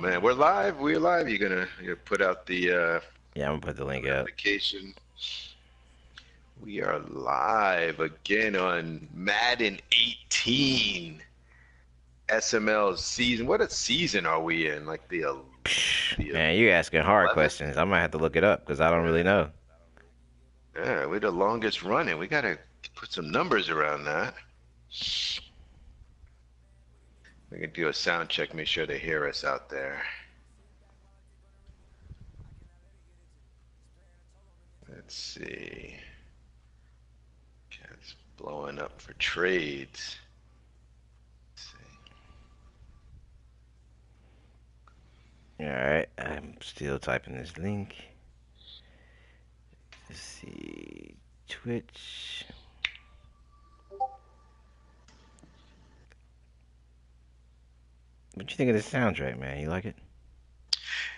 man, we're live. We're live. You put out the Yeah, I'm gonna put the link up. notification. We are live again on Madden 18 SML season. What a season are we in? Like the Man, you asking hard 11th? questions. I might have to look it up because I don't really know. Yeah, we're the longest running. We gotta put some numbers around that. We can do a sound check. Make sure they hear us out there. Let's see. Cat's blowing up for trades. All right, I'm still typing this link. Let's see, Twitch. What you think of this soundtrack, man? You like it?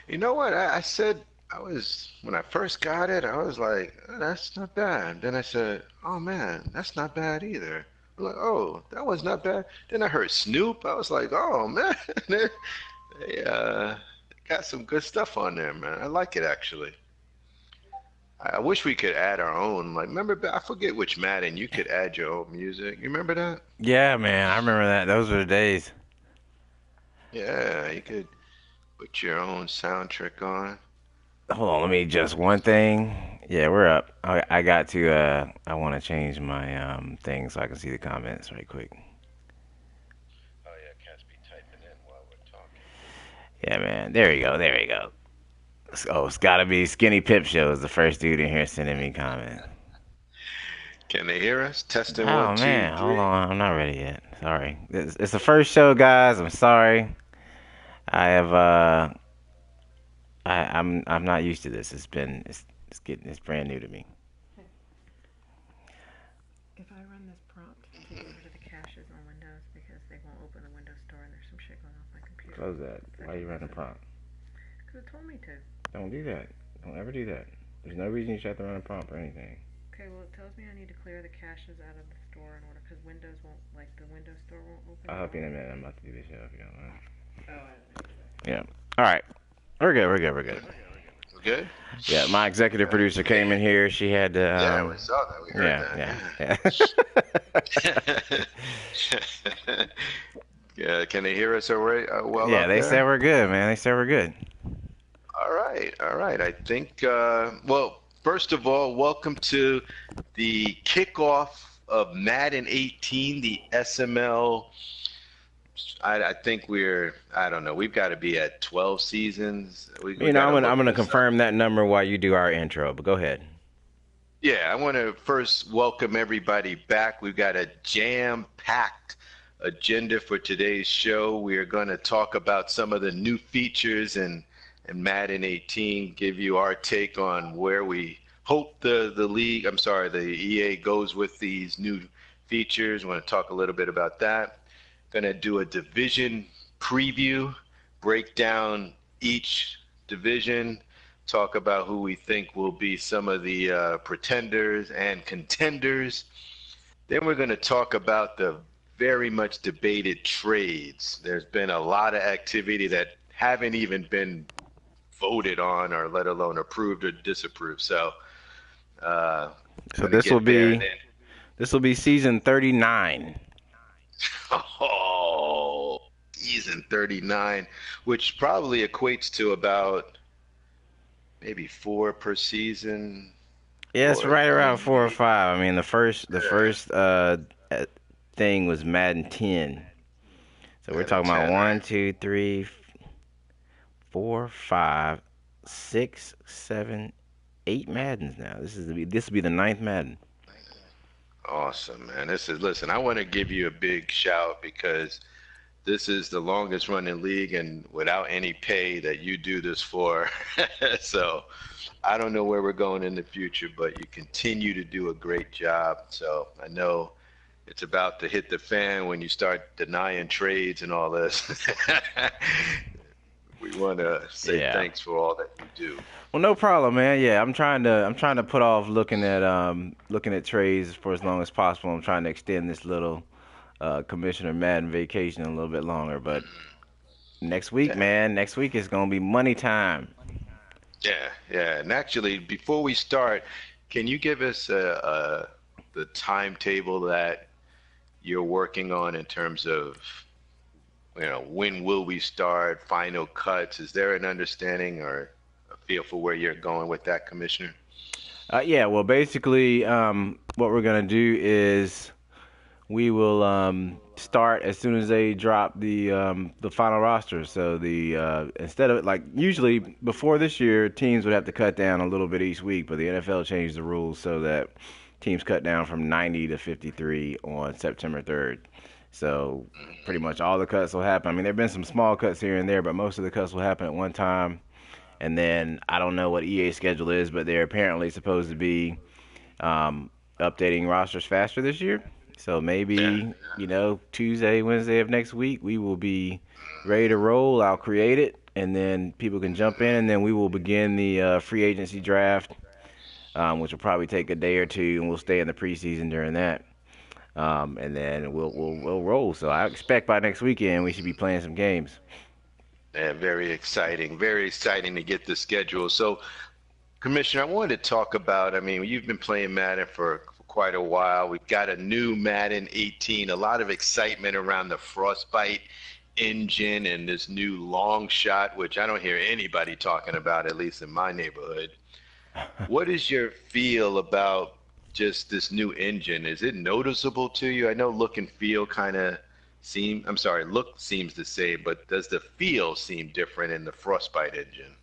You know what? I said when I first got it, I was like, "Oh, that's not bad." Then I said, "Oh man, that's not bad either." I'm like, "Oh, that was not bad." Then I heard Snoop. I was like, "Oh man, they got some good stuff on there, man. I like it actually." I wish we could add our own. Like, remember? I forget which Madden you could add your own music. You remember that? Yeah, man, I remember that. Those were the days. Yeah, you could put your own soundtrack on. Hold on, let me adjust one thing. Yeah, we're up. I got to. I want to change my thing so I can see the comments right quick. Oh yeah, cats be typing in while we're talking. Yeah, man. There you go. There you go. Oh, it's gotta be Skinny Pip Show is the first dude in here sending me comments. Can they hear us? Testing one, Oh two, man, hold three. on. I'm not ready yet. Sorry. It's the first show, guys. I'm sorry. I have I'm not used to this. It's brand new to me. If I run this prompt to get rid of the caches on Windows because they won't open the Windows Store and there's some shit going on with my computer. Close that. Is that Why are you gonna running a fix it? prompt? Because it told me to. Don't do that. Don't ever do that. There's no reason you should have to run a prompt or anything. Okay, well it tells me I need to clear the caches out of the store in order because Windows won't, like the Windows Store won't open I'll at help you all. in a minute. I'm about to do this show if you don't mind. Oh, I didn't know that. Yeah. All right. We're good. We're good. We're good. We're good? Yeah. My executive All right. producer came in here. She had to. Yeah, we saw that. We heard Yeah. Yeah. that. Yeah. Yeah. Can they hear us all right, well Yeah. out They said there? we're good, man. They said we're good. All right. All right. I think, well, first of all, welcome to the kickoff of Madden 18, the SML. I think I don't know, we've got to be at 12 seasons. We You know, got to I'm look gonna this up. confirm that number while you do our intro. But go ahead. Yeah, I want to first welcome everybody back. We've got a jam-packed agenda for today's show. We are going to talk about some of the new features in Madden 18, give you our take on where we hope the league, I'm sorry, the EA goes with these new features. I want to talk a little bit about that. Going to do a division preview, break down each division, talk about who we think will be some of the pretenders and contenders. Then we're going to talk about the very much debated trades. There's been a lot of activity that haven't even been voted on or let alone approved or disapproved. So So going to get there. And then, this will be season 39. oh, season 39, which probably equates to about maybe four per season. Yeah, it's Four, right I around mean, 4 or 5. I mean, the yeah, first thing was Madden 10. So we're Madden talking about 10, right? one, two, three, 4, 5, 6, 7, 8 Maddens now. This will be the ninth Madden. Awesome, man. Listen, I want to give you a big shout because this is the longest running league and without any pay that you do this for. So I don't know where we're going in the future, but you continue to do a great job. So I know it's about to hit the fan when you start denying trades and all this. We want to say Yeah. thanks for all that you do. Well, no problem, man. Yeah, I'm trying to put off looking at trades for as long as possible. I'm trying to extend this little Commissioner Madden vacation a little bit longer, but Next week, Yeah, man. Next week is gonna be money time. yeah, yeah. And actually, before we start, can you give us the timetable that you're working on in terms of, when will we start, final cuts? Is there an understanding or a feel for where you're going with that, Commissioner? Yeah, well, basically, what we're gonna do is we will start as soon as they drop the final roster. So the instead of like usually before this year, teams would have to cut down a little bit each week, but the NFL changed the rules so that teams cut down from 90 to 53 on September 3rd. So pretty much all the cuts will happen. I mean, there've been some small cuts here and there, but most of the cuts will happen at one time. And then I don't know what EA's schedule is, but they're apparently supposed to be um, updating rosters faster this year. So Yeah. maybe, Tuesday, Wednesday of next week, we will be ready to roll. I'll create it, and then people can jump in, and then we will begin the free agency draft, which will probably take a day or two, and we'll stay in the preseason during that. And then we'll roll. So I expect by next weekend we should be playing some games. Yeah, very exciting. Very exciting to get the schedule. So, Commissioner, I wanted to talk about, I mean, you've been playing Madden for quite a while. We've got a new Madden 18, a lot of excitement around the Frostbite engine and this new long shot, which I don't hear anybody talking about, at least in my neighborhood. What is your feel about just this new engine? Is it noticeable to you? I know look and feel kind of I'm sorry, look seems the same, but does the feel seem different in the Frostbite engine?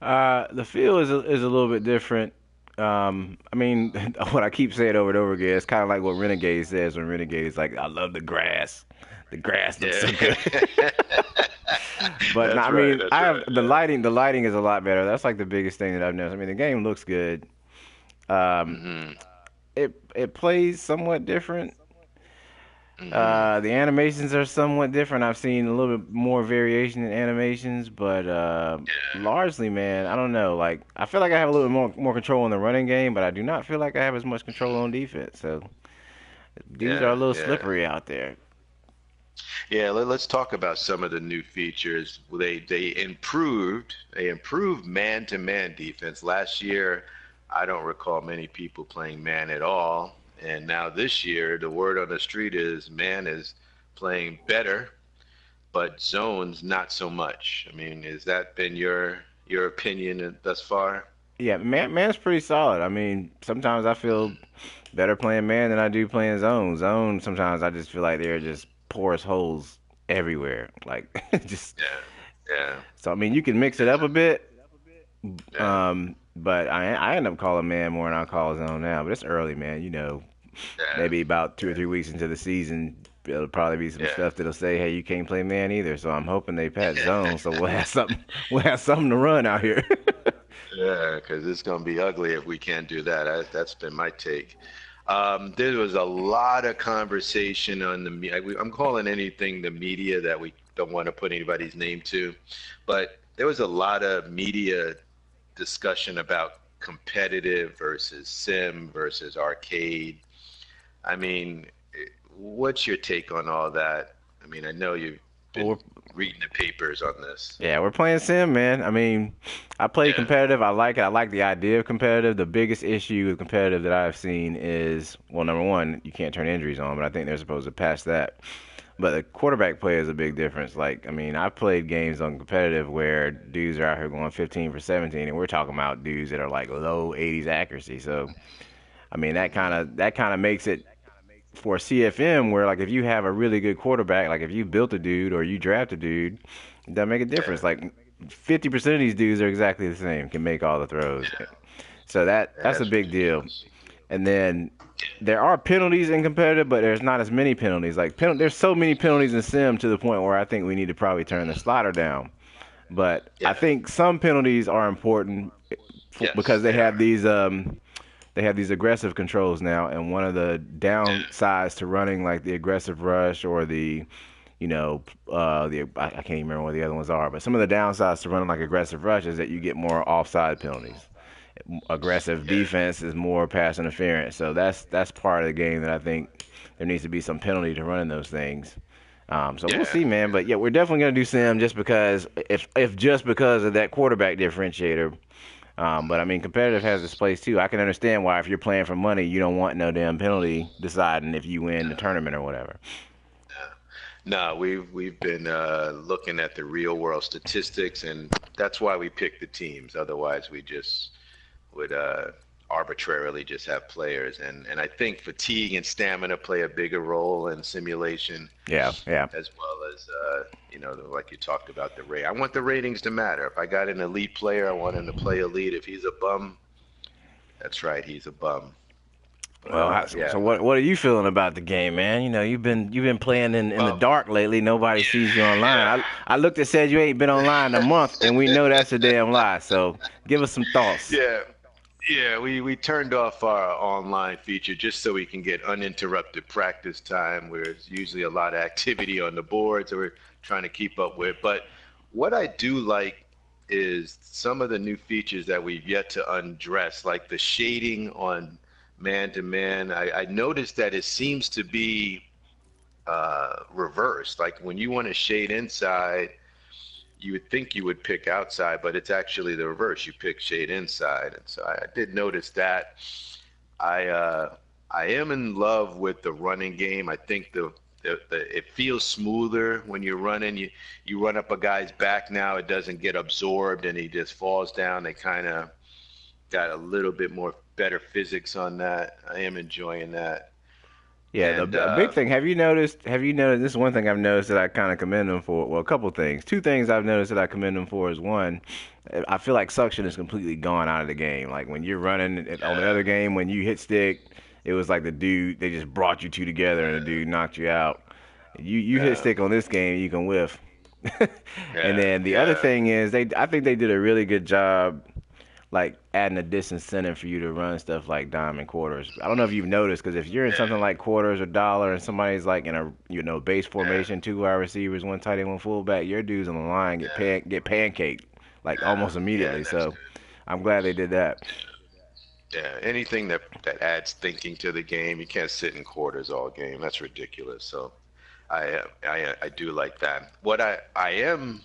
The feel is a little bit different. I mean, what I keep saying over and over again, it's kind of like what Renegade says when Renegade is like, "I love the grass. The grass looks Yeah. so good." But no, That's I right. mean, That's I right. have the lighting. The lighting is a lot better. That's like the biggest thing that I've noticed. I mean, the game looks good. Um, Hmm. it plays somewhat different. Hmm. The animations are somewhat different. I've seen a little bit more variation in animations, but largely, man, I don't know. Like, I feel like I have a little bit more control in the running game, but I do not feel like I have as much control on defense. So dudes are a Yeah. little Yeah. slippery out there. Yeah. Let's talk about some of the new features. They improved man-to-man defense last year. I don't recall many people playing man at all, and now this year the word on the street is man is playing better, but zones not so much. I mean, has that been your opinion thus far? Yeah, man's pretty solid. I mean, sometimes I feel better playing man than I do playing zone. Zone, sometimes I just feel like there are just porous holes everywhere. Like, just Yeah. Yeah. so. I mean, you can mix it up a bit. Yeah. But I end up calling man more than I call zone now. But it's early, man. Yeah. Maybe about 2 or 3 weeks into the season, there'll probably be some Yeah. stuff that'll say, "Hey, you can't play man either." So I'm hoping they patch zone, so we'll have something. We'll have something to run out here. Yeah, because it's going to be ugly if we can't do that. That's been my take. There was a lot of conversation on I'm calling anything the media that we don't want to put anybody's name to, but there was a lot of media discussion about competitive versus sim versus arcade. I mean, what's your take on all that? I mean, I know you've Well, been reading the papers on this. yeah, we're playing sim, man. I mean, I play Yeah, competitive. I like it. I like the idea of competitive. The biggest issue with competitive that I've seen is, well, number one, you can't turn injuries on, but I think they're supposed to patch that. But the quarterback play is a big difference. Like, I mean, I've played games on competitive where dudes are out here going 15 for 17, and we're talking about dudes that are like low 80s accuracy. So, I mean, that kind of makes it for CFM where like if you have a really good quarterback, like if you built a dude or you draft a dude, it doesn't make a yeah, difference. Like 50% of these dudes are exactly the same, can make all the throws. So that's a that's big deal. ridiculous. And then there are penalties in competitive, but there's not as many penalties. Like there's so many penalties in sim to the point where I think we need to probably turn the slider down. But I Yeah, think some penalties are important because yes, they are. they have these aggressive controls now, and one of the downsides to running like the aggressive rush or I can't even remember what the other ones are, but some of the downsides to running like aggressive rush is that you get more offside penalties. Aggressive Yeah, defense is more pass interference, so that's part of the game that I think there needs to be some penalty to running those things. So we'll Yeah. see, man. But yeah, we're definitely gonna do sim just because if just because of that quarterback differentiator. But I mean, competitive has its place too. I can understand why if you're playing for money, you don't want no damn penalty deciding if you win the tournament or whatever. No, we've been looking at the real world statistics, and that's why we pick the teams. Otherwise, we just would arbitrarily just have players, and I think fatigue and stamina play a bigger role in simulation, Yeah, yeah, as well as like you talked about the rate. I want the ratings to matter. If I got an elite player, I want him to play elite. If he's a bum, that's right, he's a bum. But Well, yeah. so what are you feeling about the game, man? You know, you've been playing in the Well, dark lately. Nobody sees you online. yeah. I looked and said you ain't been online a month, and we know that's a damn lie. So give us some thoughts. Yeah. Yeah, we turned off our online feature just so we can get uninterrupted practice time, where it's usually a lot of activity on the boards that we're trying to keep up with. But what I do like is some of the new features that we've yet to undress, like the shading on man to man. I noticed that it seems to be reversed. Like when you want to shade inside, you would think you would pick outside, but it's actually the reverse. You pick shade inside, and so I did notice that. I am in love with the running game. I think the it feels smoother when you're running. You run up a guy's back now, it doesn't get absorbed, and he just falls down. They kind of got a little bit more better physics on that. I am enjoying that, Yeah, and a big thing. Have you noticed? Have you noticed? This is one thing I've noticed that I kind of commend them for. Well, a couple things. Two things I've noticed that I commend them for is one, I feel like suction is completely gone out of the game. Like when you're running on the yeah, other game, when you hit stick, it was like the dude they just brought you two together and the dude knocked you out. You hit yeah, stick on this game, you can whiff. And yeah, then the other yeah, thing is I think they did a really good job like adding a disincentive for you to run stuff like diamond quarters. I don't know if you've noticed because if you're in something like quarters or dollar and somebody's like in a base yeah, formation, two wide receivers, one tight end, one fullback, your dudes on the line yeah, get pancaked like almost yeah. immediately. That's So I'm glad they did that. Yeah, anything that adds thinking to the game, you can't sit in quarters all game. That's ridiculous. So I do like that. What I am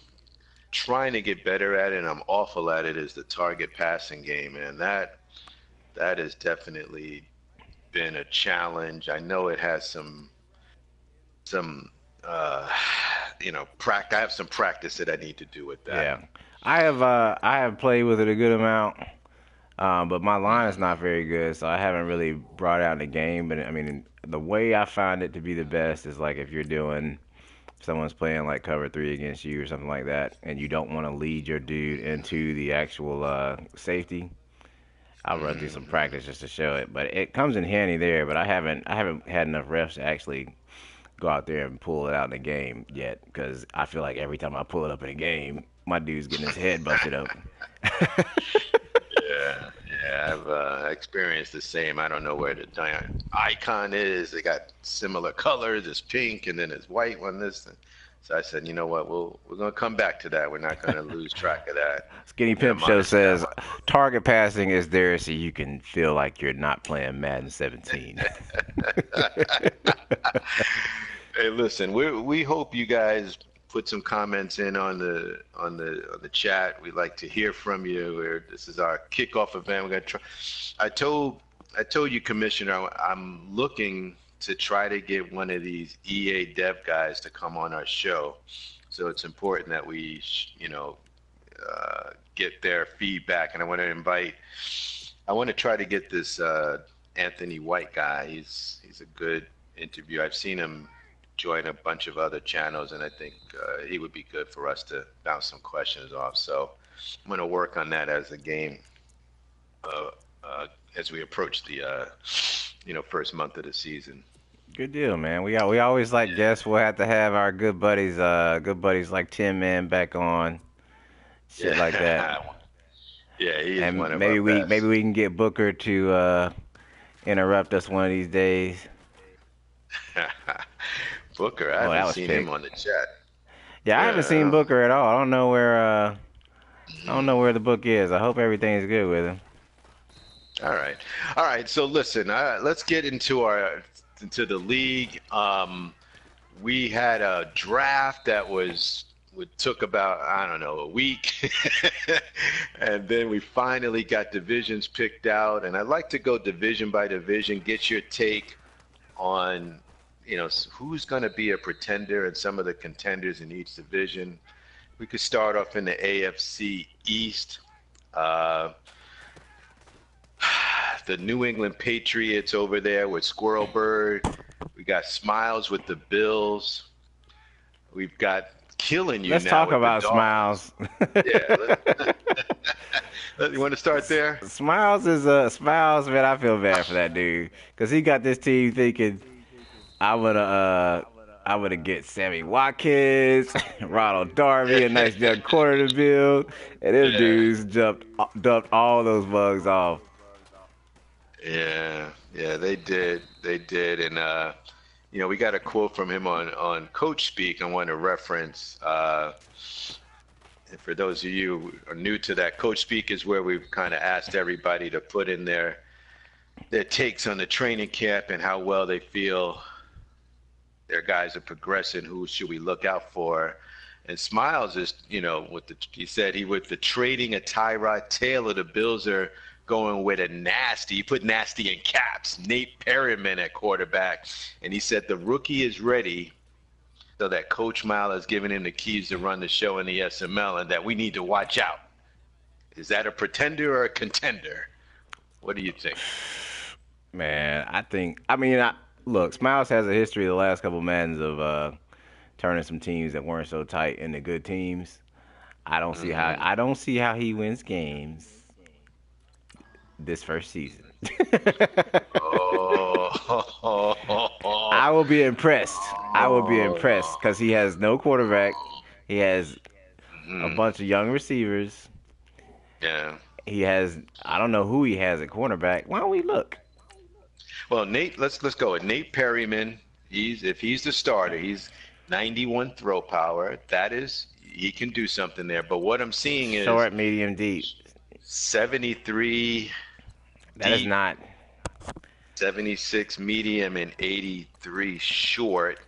trying to get better at, and I'm awful at it, is the target passing game, and that has definitely been a challenge. I know it has some uh, I have some practice that I need to do with that. Yeah, I have played with it a good amount. But my line is not very good, so I haven't really brought it out in the game. But I mean, the way I find it to be the best is like if you're doing someone's playing like cover three against you or something like that, and you don't want to lead your dude into the actual safety. I'll run through some Mm-hmm. practice just to show it, but it comes in handy there. But I haven't had enough reps to actually go out there and pull it out in the game yet, because I feel like every time I pull it up in a game, my dude's getting his head busted open. Yeah, yeah, I've experienced the same. I don't know where the giant icon is. They got similar colors. It's pink, and then it's white on this. So I said, you know what? We're gonna come back to that. We're not gonna lose track of that. Skinny And Pimp I'm Show honestly, says target passing is there so you can feel like you're not playing Madden 17. hey, listen, we hope you guys put some comments in on the chat. We'd like to hear from you. This is our kickoff event. We're gonna try. I told I told you, Commissioner, I'm looking to try to get one of these EA dev guys to come on our show. So it's important that we, get their feedback. And I want to try to get this Anthony White guy. He's a good interview. I've seen him join a bunch of other channels, and I think he would be good for us to bounce some questions off. So I'm going to work on that as the game, uh, as we approach the, first month of the season. Good deal, man. We always like guests. We'll have to have our good buddies like Tim Man back on, shit like that. Yeah, yeah, he is one And of our maybe best. we can get Booker to interrupt us one of these days. Booker, I Oh, that haven't was seen him picked. on the chat. Yeah, I haven't seen Yeah. Booker at all. I don't know where the book is. I hope everything's good with him. All right. All right. So listen, let's get into the league. we had a draft that would took about, I don't know, a week. And then we finally got divisions picked out. And I'd like to go division by division, get your take on, who's going to be a pretender and some of the contenders in each division. We could start off in the AFC East. Uh, the New England Patriots over there with Squirrel Bird. We got Smiles with the Bills. We've got Killing You Let's now talk with the about Dolphins. Smiles. Yeah. You want to start there? Smiles is Smiles, man. I feel bad for that dude because he got this team thinking I'm gonna get Sammy Watkins, Ronald Darby, a nice young corner to build, and them Yeah. dudes dumped all those bugs off. Yeah. Yeah, they did. They did. And, we got a quote from him on Coach Speak. I want to reference. And for those of you who are new to that, Coach Speak is where we've kind of asked everybody to put in their takes on the training camp and how well they feel their guys are progressing. Who should we look out for? And Smiles is, he said with the trading of Tyrod Taylor, the Bills are going with a nasty. He put nasty in caps. Nate Perryman at quarterback, and he said the rookie is ready. So that Coach Mile has given him the keys to run the show in the SML, and that we need to watch out. Is that a pretender or a contender? What do you think? Man, look, Smiles has a history the last couple of Maddens of turning some teams that weren't so tight into good teams. I don't see how he wins games this first season. Oh, I will be impressed. I will be impressed because he has no quarterback. He has a bunch of young receivers. yeah. He has I don't know who he has at cornerback. Why don't we look? Well, Nate, let's go with Nate Perryman. If he's the starter, he's 91 throw power. That is, he can do something there. But what I'm seeing is Short, medium, deep. 73 That is deep, not. 76 medium, and 83 short.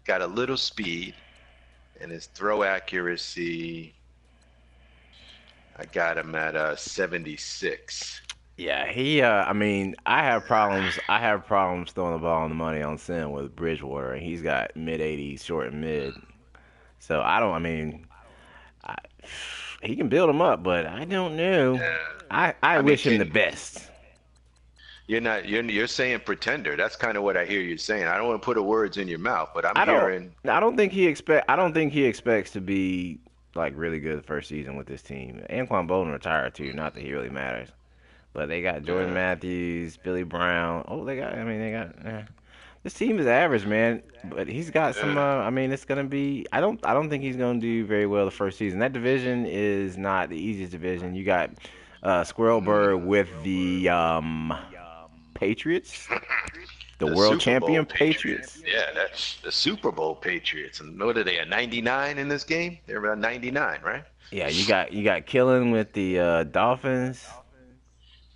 Got a little speed, and his throw accuracy, I got him at 76. Yeah, he. I have problems. I have problems throwing the ball on the money on Sim with Bridgewater, and he's got mid 80s, short and mid. So I don't. I, he can build him up, but I don't know. Yeah. I I mean, wish him the best. you're saying pretender. That's kind of what I hear you saying. I don't want to put words in your mouth, but I'm I don't. hearing. I don't think he expect. I don't think he expects to be like really good the first season with this team. Anquan Bolden retired too. Not that he really matters. But they got Jordan Yeah. Matthews, Billy Brown. Oh, they got. I mean, they got. This team is average, man. But he's got some. Yeah. It's gonna be. I don't think he's gonna do very well the first season. That division is not the easiest division. You got Squirrel Bird with the Patriots, the The world Super Bowl champion Patriots. Yeah, that's the Super Bowl Patriots. And what are they, at 99 in this game? They're about 99, right? Yeah, you got Killen with the Dolphins.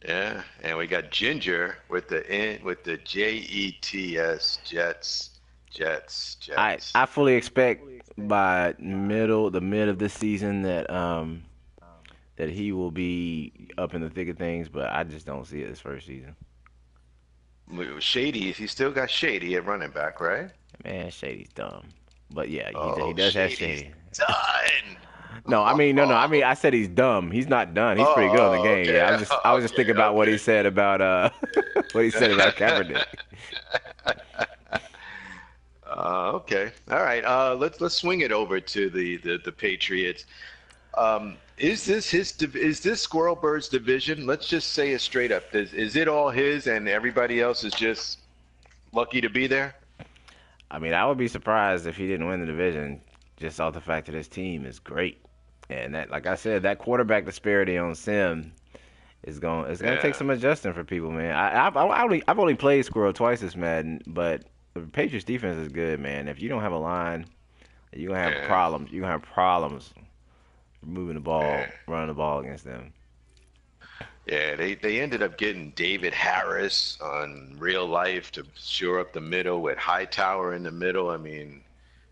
Yeah, and we got Ginger with the Jets, Jets. I fully expect by the mid of this season that he will be up in the thick of things, but I just don't see it this first season. Shady, he still got Shady at running back, right? Man, Shady's dumb. But yeah, he Oh, does have Shady's Shady. done. No, no. I said he's dumb. He's not done. He's pretty good in the game. Okay. Yeah, I was just thinking about what he said about what he said about Kaepernick. Okay. All right. Let's swing it over to the Patriots. Is this Squirrel Bird's division? Let's just say it straight up. Is it all his and everybody else is just lucky to be there? I would be surprised if he didn't win the division just off the fact that his team is great. And that, like I said, that quarterback disparity on Sim it's gonna take some adjusting for people, man. I've only played Squirrel twice this Madden, but the Patriots defense is good, man. If you don't have a line, you're gonna have problems. You're gonna have problems moving the ball, running the ball against them. Yeah, they ended up getting David Harris on real life to shore up the middle with Hightower in the middle. I mean,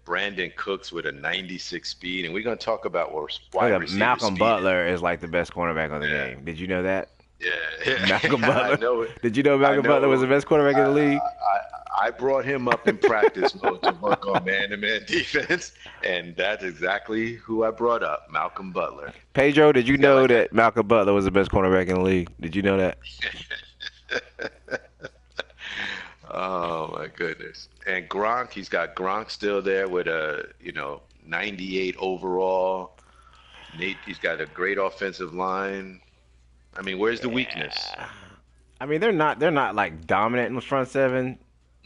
Brandon Cooks with a 96 speed, and we're going to talk about Oh wide yeah, receiver Malcolm speed is. Butler is like the best cornerback on the Yeah, game. Did you know that? yeah, Malcolm yeah. I Butler. know it. Did you know I Malcolm Butler was the know. best quarterback in the league? I brought him up in practice mode to work on man-to-man defense, and that's exactly who I brought up, Malcolm Butler. Pedro, did you He's got know like a that Malcolm Butler was the best cornerback in the league? Did you know that? Oh my goodness. And Gronk, he's got Gronk still there with a, 98 overall. Nate, he's got a great offensive line. I mean, where's the weakness? Yeah. I mean, they're not like dominant in the front seven.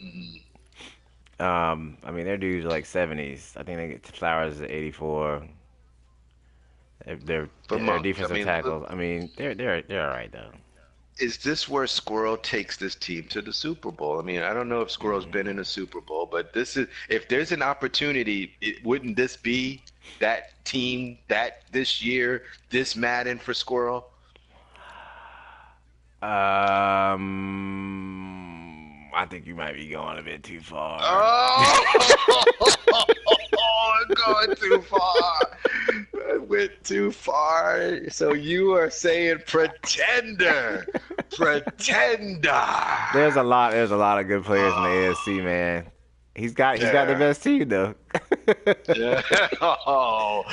Mhm. I mean, their dudes are like 70s. I think they get Flowers is 84. But Their Monk, I defensive mean, look, tackles. I mean, they're all right though. is this where Squirrel takes this team to the Super Bowl? I mean, I don't know if Squirrel's been in a Super Bowl, but this is if there's an opportunity, wouldn't this be that team that this year, this Madden for Squirrel? I think you might be going a bit too far. Oh, I'm going too far. I went too far. So you are saying pretender, pretender. There's a lot of good players in the AFC, man. He's got the Yeah, best team though. yeah. Oh,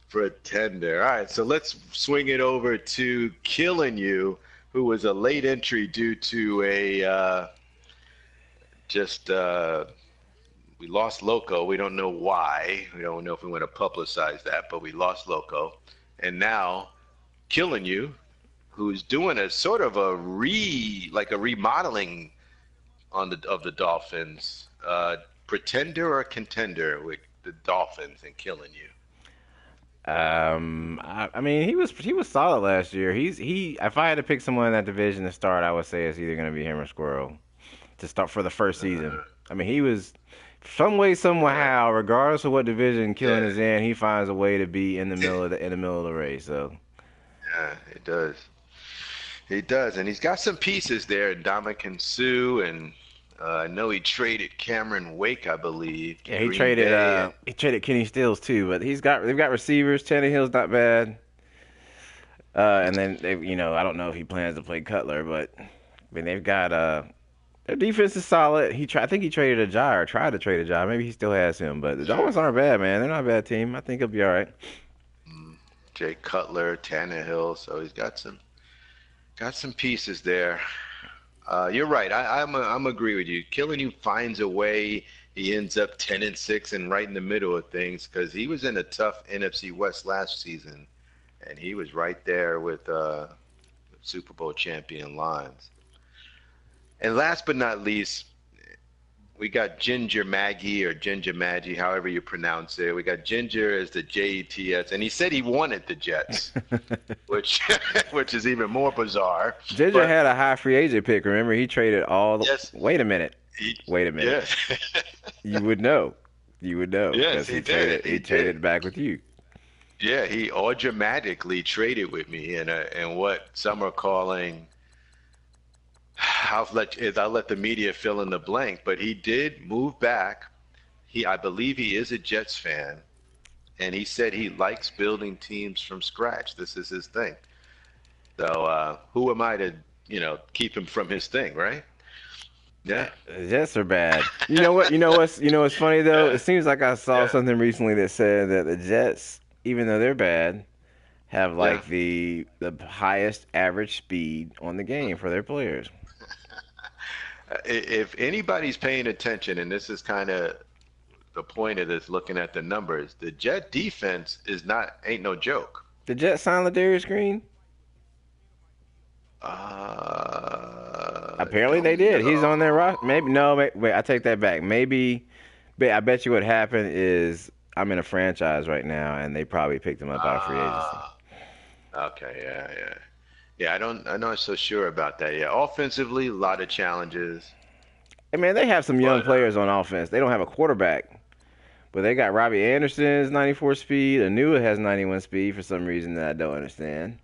pretender. All right, so let's swing it over to Killing You, who was a late entry due to a just we lost Loco. We don't know why. We don't know if we want to publicize that, but we lost Loco. And now Killing You, who's doing a sort of like a remodeling on the Dolphins. Pretender or contender with the Dolphins and Killing You. I mean, he was solid last year. If I had to pick someone in that division to start, I would say it's either going to be him or Squirrel to start for the first season. Uh, I mean, he was some way, yeah, somehow, regardless of what division Killing yeah, is in, he finds a way to be in the middle of the race. So yeah, it does. He does, and he's got some pieces there. Dominican Sue, and I know he traded Cameron Wake, I believe, to yeah, he Green traded Bay. uh he traded Kenny Stills too, but they've got receivers. Tannehill's not bad. And then I don't know if he plans to play Cutler, but I mean they've got their defense is solid. I think he traded a Jai or tried to trade a Jai. Maybe he still has him, but the Yeah. Dolphins aren't bad, man. They're not a bad team. I think he'll be all right. Mm, Jay Cutler, Tannehill, so he's got some pieces there. You're right. I'm agree with you. Killing You finds a way. He ends up 10-6 and right in the middle of things because he was in a tough NFC West last season, and he was right there with Super Bowl champion Lions. And last but not least, we got Ginger Maggie or Ginger Maggie, however you pronounce it. We got Ginger as the Jets, and he said he wanted the Jets, which which is even more bizarre. Ginger But had a high free agent pick. Remember, he traded all the. yes, Wait a minute. he, Wait a minute. yes, You would know. You would know yes, because he he did. traded. He He did. traded back with you. Yeah, he all dramatically traded with me in what some are calling. I'll let the media fill in the blank, but he did move back. I believe he is a Jets fan, and he said he likes building teams from scratch. This is his thing. So who am I to, keep him from his thing, right? Yeah. The Jets are bad. You know what? You know what's funny though? Yeah. It seems like I saw Yeah. something recently that said that the Jets, even though they're bad, have Yeah. like the highest average speed on the game for their players. If anybody's paying attention, and this is kind of the point of this, looking at the numbers, the Jet defense ain't no joke. The Jets signed Ladarius Green. Apparently they Don't did. He's on their know. roster. Maybe no. Wait, I take that back. Maybe. But I bet you what happened is I'm in a franchise right now, and they probably picked him up out of free agency. Ah, okay, yeah, yeah. Yeah, I'm not so sure about that. Yeah, offensively, a lot of challenges, I mean, they have some young but players on offense. They don't have a quarterback, but they got Robbie Anderson's 94 speed. Anua has 91 speed for some reason that I don't understand.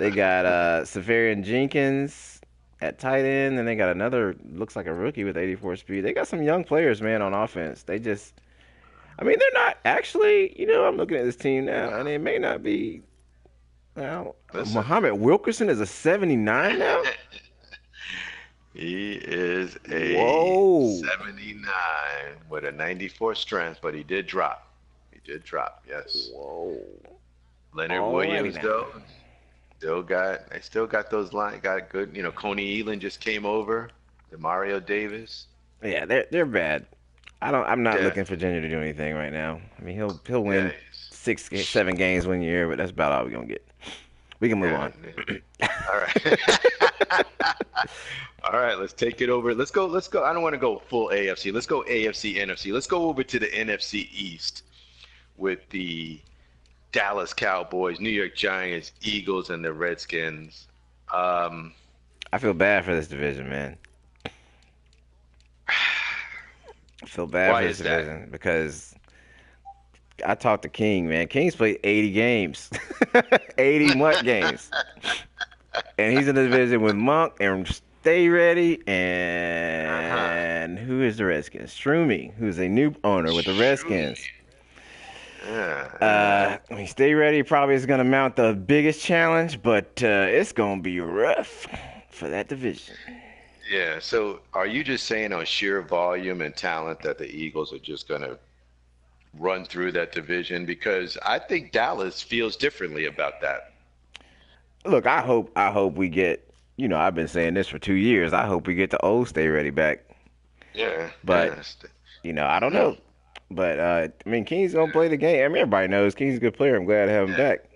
They got Severian Jenkins at tight end, and they got another looks like a rookie with 84 speed. They got some young players, man, on offense. They just, I mean, they're not actually. I'm looking at this team now, and it may not be. Now, Listen, Muhammad Wilkerson is a 79 now. he is a Whoa. 79 with a 94 strength, but he did drop. He did drop, yes. Whoa. Leonard Alrighty Williams, now. though, they still got those lines, got good. Coney Elam just came over. Mario Davis. Yeah, they're bad. I'm not Yeah, looking for Virginia to do anything right now. I mean, he'll yeah, win 7 games 1 year, but that's about all we're gonna get. We can move yeah. on. All right. All right, let's take it over. Let's go. I don't want to go full AFC. Let's go AFC, NFC. Let's go over to the NFC East with the Dallas Cowboys, New York Giants, Eagles, and the Redskins. Um, I feel bad for this division, man. I feel bad why for this is that? division because I talked to King, man. King's played 80 games, 80 Monk games, and he's in the division with Monk and Stay Ready and who is the Redskins? Stroomy, who's a new owner with the Redskins. I mean, Stay Ready probably is going to mount the biggest challenge, but it's going to be rough for that division. Yeah. So, are you just saying on sheer volume and talent that the Eagles are just going to run through that division? Because I think Dallas feels differently about that. Look, I hope we get. I've been saying this for 2 years. I hope we get the old Stay Ready back. Yeah. But I don't know. But I mean, King's gonna play the game. I mean, everybody knows King's a good player. I'm glad to have him back.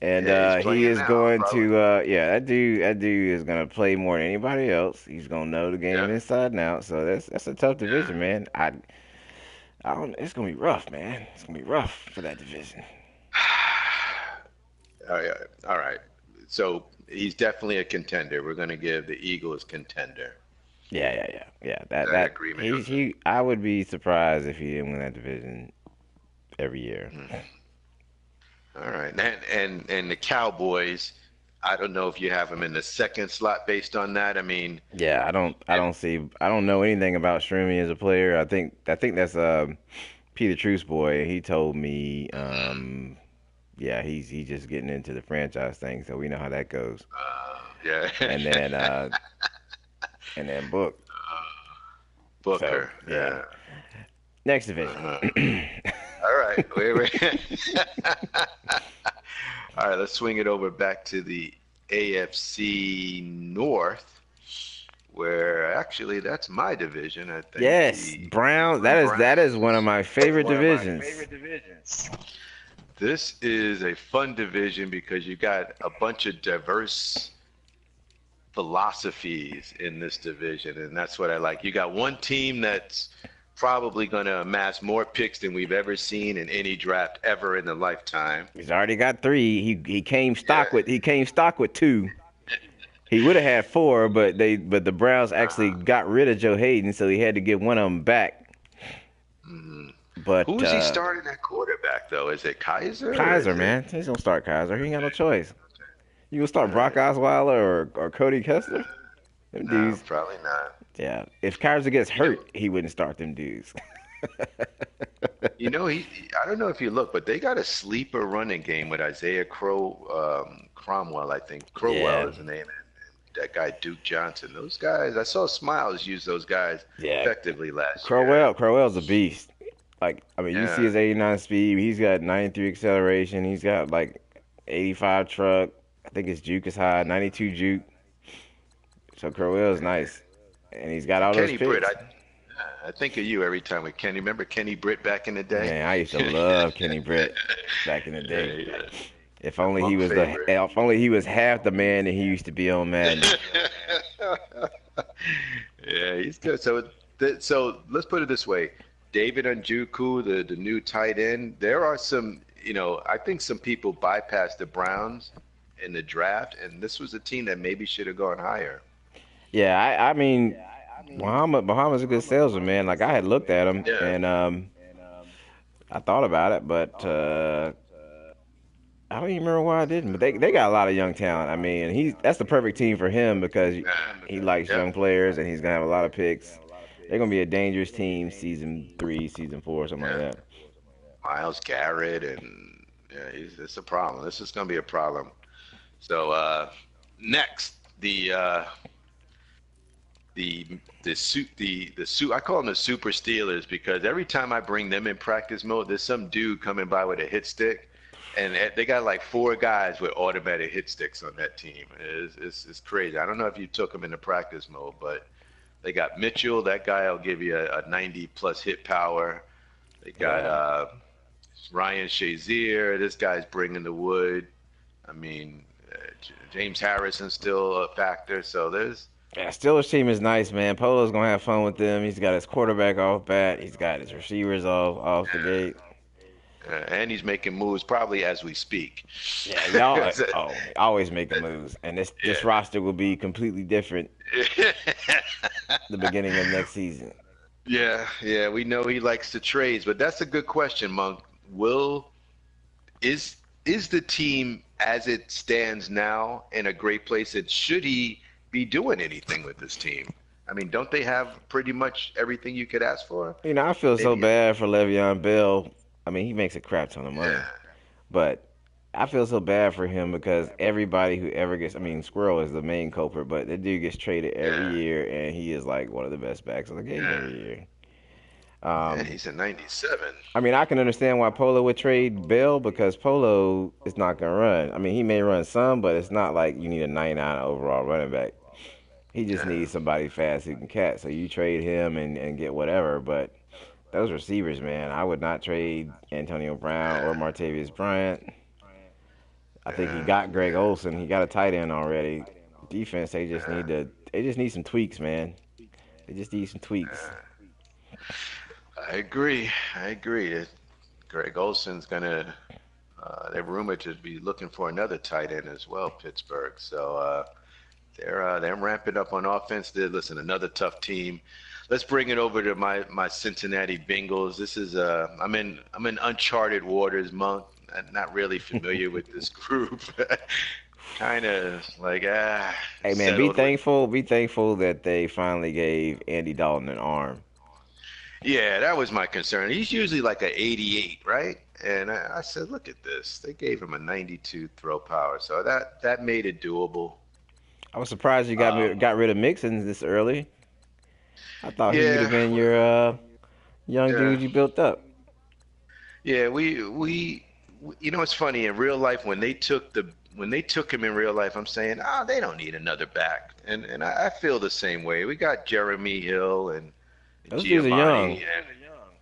And Yeah, he's he is now, going probably. to. That dude is gonna play more than anybody else. He's gonna know the game Yeah. inside and out. So that's a tough division, man. I don't. It's gonna be rough, man. It's gonna be rough for that division. All right. So he's definitely a contender. We're going to give the Eagles contender. Yeah. That That agreement. he. I would be surprised if he didn't win that division every year. All right. And the Cowboys, I don't know if you have them in the second slot based on that. I mean, Yeah, I don't know anything about Stroomy as a player. I think that's Peter Truth's boy. He told me yeah, he's just getting into the franchise thing, so we know how that goes. yeah. And then Book. So, Booker. yeah. Next division. All right. Wait. All right, let's swing it over back to the AFC North, where actually that's my division. I think. Yes, Brown. That is one of my favorite divisions. This is a fun division because you got a bunch of diverse philosophies in this division, and that's what I like. You got one team that's probably going to amass more picks than we've ever seen in any draft ever in the lifetime. He's already got 3. He came stock with 2. He would have had 4, but the Browns actually got rid of Joe Hayden, so he had to get one of them back. But Who is he starting at quarterback though? Is it Kaiser? Kaiser, man. He's gonna start Kaiser. He ain't got no choice. You gonna start Brock Osweiler or Cody Kessler? Them No, dudes. probably not. Yeah. If Kaiser gets hurt, he wouldn't start them dudes. I don't know if you look, but they got a sleeper running game with Isaiah Cromwell, I think. Crowell is the name. And that guy Duke Johnson. Those guys, I saw Smiles use those guys effectively last year. Crowell's a beast. Like, I mean, you see his 89 speed. He's got 93 acceleration. He's got like 85 truck. I think his juke is high, 92 juke. So Crowell's nice, and he's got all those Kenny picks. Britt, I think of you every time with Kenny. Remember Kenny Britt back in the day? Man, I used to love Kenny Britt back in the day. Yeah. If only he was half the man that he used to be on Madden. Yeah, he's good. So let's put it this way. David Njoku, the new tight end, there are some, I think some people bypassed the Browns in the draft, and this was a team that maybe should have gone higher. Yeah, I mean, Muhammad's a good salesman, man. Like, I had looked at him, and I thought about it, but I don't even remember why I didn't, but they got a lot of young talent. I mean, that's the perfect team for him because he likes Yep. young players and he's gonna have a lot of picks. They're gonna be a dangerous team season 3, season 4, something like Yeah. that. Miles Garrett and yeah, it's a problem. This is going to be a problem. So next, the I call them the super Steelers because every time I bring them in practice mode, there's some dude coming by with a hit stick, and they got like 4 guys with automatic hit sticks on that team. It's crazy. I don't know if you took them into practice mode, but they got Mitchell. That guy will give you a 90 plus hit power. They got Yeah. Ryan Shazier. This guy's bringing the wood. I mean, James Harrison's still a factor. So there's Yeah, Steelers team is nice, man. Polo's gonna have fun with them. He's got his quarterback off bat. He's got his receivers off the gate. and he's making moves probably as we speak. Yeah, y'all always making moves, and this Yeah. roster will be completely different the beginning of next season. Yeah, we know he likes to trades, but that's a good question, Monk. Will is is the team as it stands now in a great place? And should he be doing anything with this team? I mean, don't they have pretty much everything you could ask for? I feel so Maybe, bad for Le'Veon Bell. I mean, he makes a crap ton of money, yeah, but I feel so bad for him because everybody who ever gets, I mean, Squirrel is the main culprit, but the dude gets traded every yeah, year, and he is like one of the best backs of the game yeah, every year. yeah. Um, He's a 97. I mean, I can understand why Polo would trade Bell because Polo is not gonna run. I mean, he may run some, but it's not like you need a 99 overall running back. He just Yeah, needs somebody fast who can catch. So you trade him and get whatever. But those receivers, man, I would not trade Antonio Brown or yeah, Martavius Bryant. I think he yeah, got Greg Olson. He got a tight end already. Defense, yeah. they just need some tweaks, man. They just need some tweaks. I agree. I agree. Greg Olson's gonna. They're rumored to be looking for another tight end as well, Pittsburgh. So they're ramping up on offense. Listen, another tough team. Let's bring it over to my Cincinnati Bengals. This is I'm in uncharted waters, Monk. I'm not really familiar with this group. Kind of like Hey, man, be settled with. thankful. Be thankful that they finally gave Andy Dalton an arm. Yeah, that was my concern. He's usually like a 88, right? And I said, look at this. They gave him a 92 throw power, so that made it doable. I was surprised you Um, got rid of Mixon this early. I thought he would have yeah, been your young yeah, dude you built up. yeah. It's funny in real life when they took him in real life. I'm saying, they don't need another back, and I feel the same way. We got Jeremy Hill and Those dudes are young. Giamatti, and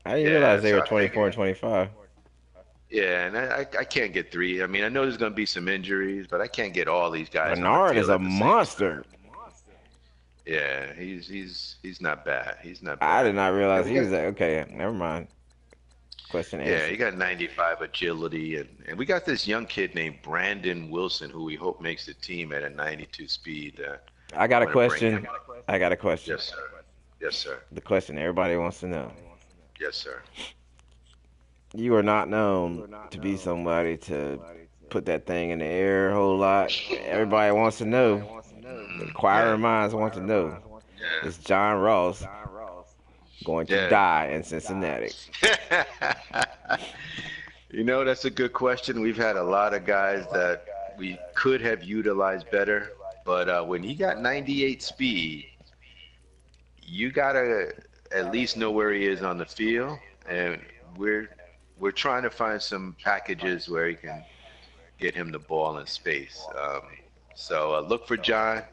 I didn't realize yeah, they so were I 24 figured. and 25. Yeah, and I can't get three. I mean, I know there's going to be some injuries, but I can't get all these guys on the Bernard is field a at the same time. monster. Yeah, he's not bad. He's not I did bad. not And realize we he got was that. Okay, never mind. Question yeah, he answered. got 95 agility, and we got this young kid named Brandon Wilson who we hope makes the team at a 92 speed. I I got a want to bring him. question. I got a question. Yes, sir. Yes, sir. The question everybody wants to know. Yes, sir. You are not known to be somebody to put that thing in the air a whole lot. Everybody wants to know. The Yeah, inquiring minds want to know. Is John Ross going to yeah, die in Cincinnati? yeah. That's a good question. We've had a lot of guys that we could have utilized better, but when he got 98 speed, you gotta at least know where he is on the field, and we're we're trying to find some packages where he can get him the ball in space. So look for John.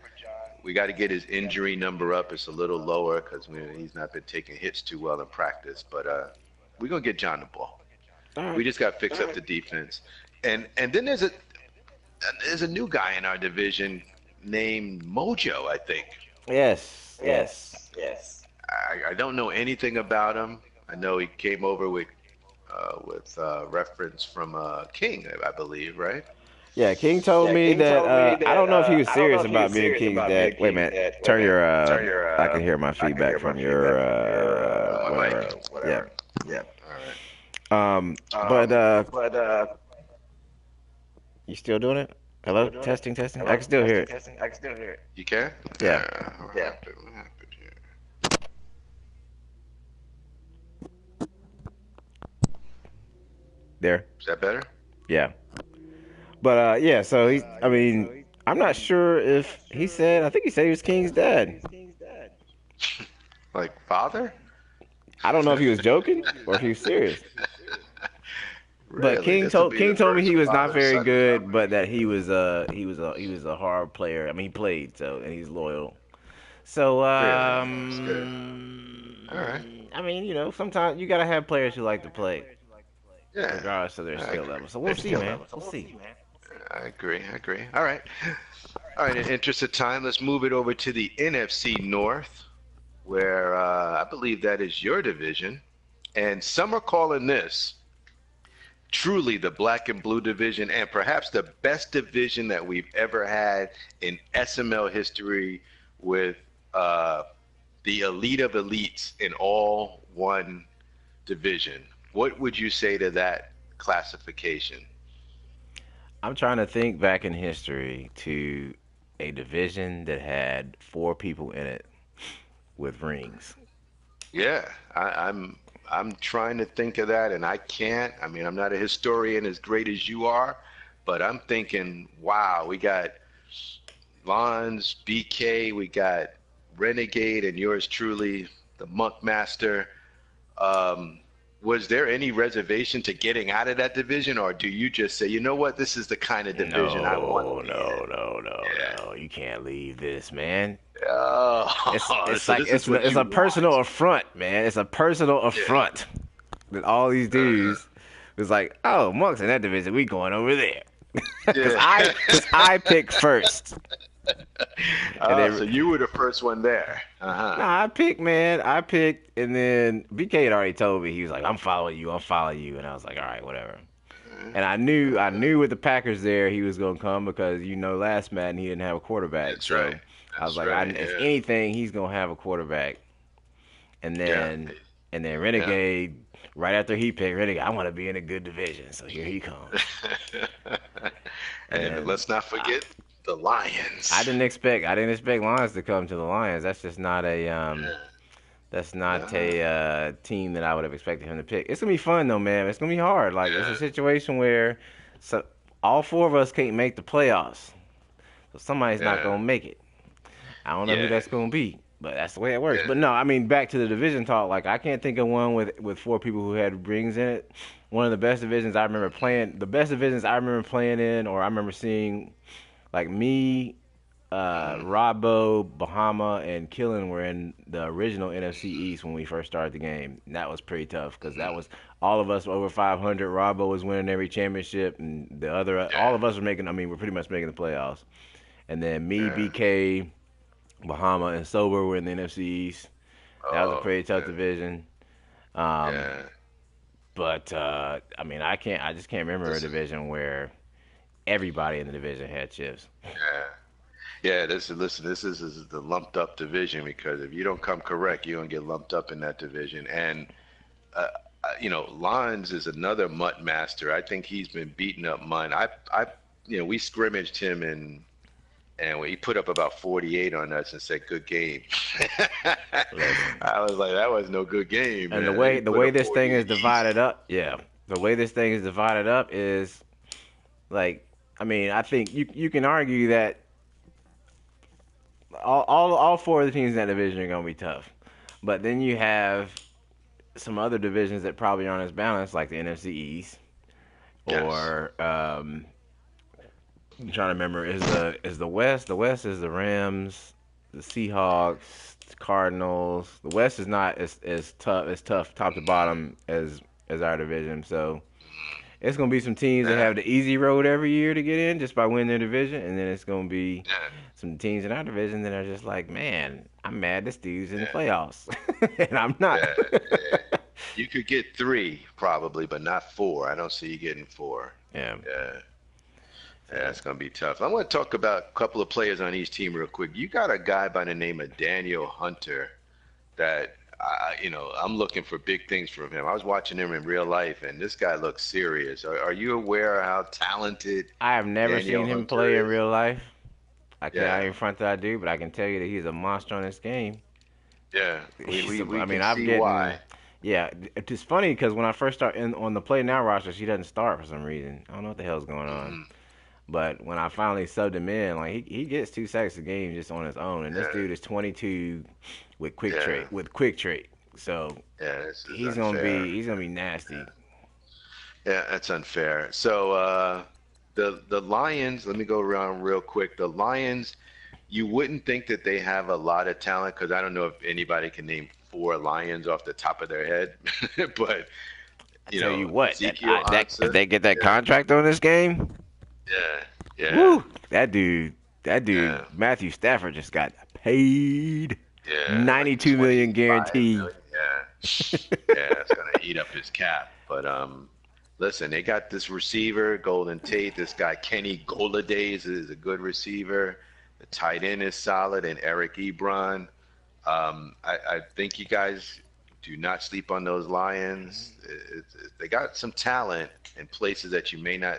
We got to get his injury number up. It's a little lower because he's not been taking hits too well in practice, but we're gonna get John the ball. All right. We just got to fix up the defense, and then there's a new guy in our division named Mojo, I think. Yes, yes. I don't know anything about him. I know he came over with reference from King, I believe, right? Yeah, King told me that I don't know if he was serious about being King's dad. Wait a minute. Turn your I can hear my feedback from your My whatever. mic. Yeah. All right. But You still doing it? Hello? Testing, testing. I can still hear it. You can? Yeah. What happened here? There. Is that better? Yeah. But yeah, so he's I mean, I'm not sure if he said I think he said he was King's dad. Like father? I don't know if he was joking or if he was serious. But Really? This will be King the told me first he was not very father-son good, but that conversation. he was a hard player. I mean, he played, so and he's loyal. So Really? That's good. All right. I mean, you know, sometimes you gotta have players who like to play, Yeah, regardless of their I skill agree. level. So we'll see, man. We'll see. I agree. I agree. All right. All right. In interest of time, let's move it over to the NFC North, where I believe that is your division. And some are calling this truly the black and blue division and perhaps the best division that we've ever had in SML history with uh, the elite of elites in all one division. What would you say to that classification? I'm trying to think back in history to a division that had four people in it with rings. Yeah, I'm trying to think of that, and I can't. I mean, I'm not a historian as great as you are, but I'm thinking, wow, we got Lons, BK, we got Renegade, and yours truly, the Monk Master. Um, was there any reservation to getting out of that division, or do you just say, you know what, this is the kind of division I want to No, be in? no, no, no, no. You can't leave this, man. Oh, It's so like this is what it's you a personal want. affront, man. It's a personal Yeah. affront that all these Uh-huh. dudes was like, oh, Monk's in that division, we going over there. Yeah. Cause I picked first, and Oh, then so you were the first one there. Uh-huh. nah, I picked, man. I picked, and then BK had already told me he was like, I'm following you, and I was like, all right, whatever. And I Uh-huh. knew with the Packers there he was gonna come because you know last Madden he didn't have a quarterback, That's right. so I was That's like, right. if Yeah. anything, he's gonna have a quarterback. And Yeah. then Yeah. Renegade, right after he picked Renegade, I want to be in a good division, so here he comes. And And then let's not I, forget the Lions. I didn't expect Lions to come to the Lions. That's just not a that's not Uh-huh. a team that I would have expected him to pick. It's gonna be fun though, man. It's gonna be hard. Like it's a Yeah. situation where so all four of us can't make the playoffs, so somebody's not Yeah. gonna make it. I don't know who Yeah. that's gonna be, but that's the way it works. Yeah. But no, I mean back to the division talk. Like I can't think of one with four people who had rings in it. One of the best divisions I remember playing, the best divisions I remember playing in, or I remember seeing, like me, Mhm. Robbo, Bahama, and Killen were in the original NFC East when we first started the game. And that was pretty tough because that Mhm. was all of us over 500. Robbo was winning every championship, and the other all Yeah. of us were making. I mean, we're pretty much making the playoffs. And then me, Yeah. BK, Bahama, and Sober were in the NFC East. That was a Oh, pretty tough yeah. division. Um, Yeah. but I mean, I just can't remember a Listen. division where everybody in the division had chips. Yeah. Yeah, listen, this is the lumped up division because if you don't come correct, you're gonna get lumped up in that division. And Lons is another mutt master. I think he's been beating up Mun. We scrimmaged him and he put up about 48 on us and said, "Good game." Listen, I was like, "That was no good game, and man." He the put way up this thing 48 is easy. divided up, yeah, the way this thing is divided up is like, I mean, I think you can argue that all four of the teams in that division are gonna be tough, but then you have some other divisions that probably aren't as balanced, like the NFC East Yes. or I'm trying to remember is the West. The West is the Rams, the Seahawks, the Cardinals. The West is not as tough top to bottom as our division. So it's gonna be some teams that Yeah. have the easy road every year to get in just by winning their division, and then it's gonna be Yeah. some teams in our division that are just like, man, I'm mad this dude's in the Yeah. playoffs, and I'm not. Yeah. Yeah. You could get three probably, but not four. I don't see you getting four. Yeah. Yeah. Yeah, So it's going to be tough. I want to talk about a couple of players on each team real quick. You got a guy by the name of Daniel Hunter that I'm looking for big things from him. I was watching him in real life, and this guy looks serious. Are you aware how talented I have never seen Daniel him Hunter play in is? real life. I Yeah, ain't front that I do, but I can tell you that he's a monster on this game. yeah. We, He's we, a, we I mean, can I'm see why. getting, yeah. It's funny because when I first start in on the play now roster, she doesn't start for some reason. I don't know what the hell's going on. Hmm. But when I finally subbed him in, like he gets 2 sacks a game just on his own, and this Yeah, dude is 22 with quick yeah, trade So yeah. This is unfair. he's gonna be nasty. Yeah, that's unfair. So the Lions. Let me go around real quick. The Lions. You wouldn't think that they have a lot of talent because I don't know if anybody can name four Lions off the top of their head, but I tell you what, Ezekiel that if Ansah. they get that Yeah, contract on this game, yeah, yeah, woo, that dude yeah, Matthew Stafford just got paid yeah. Like 92 million 25 guaranteed. million. Yeah, yeah. It's gonna eat up his cap. But listen, they got this receiver, Golden Tate. This guy Kenny Golladay is a good receiver. The tight end is solid, and Eric Ebron. I think you guys do not sleep on those Lions. They got some talent in places that you may not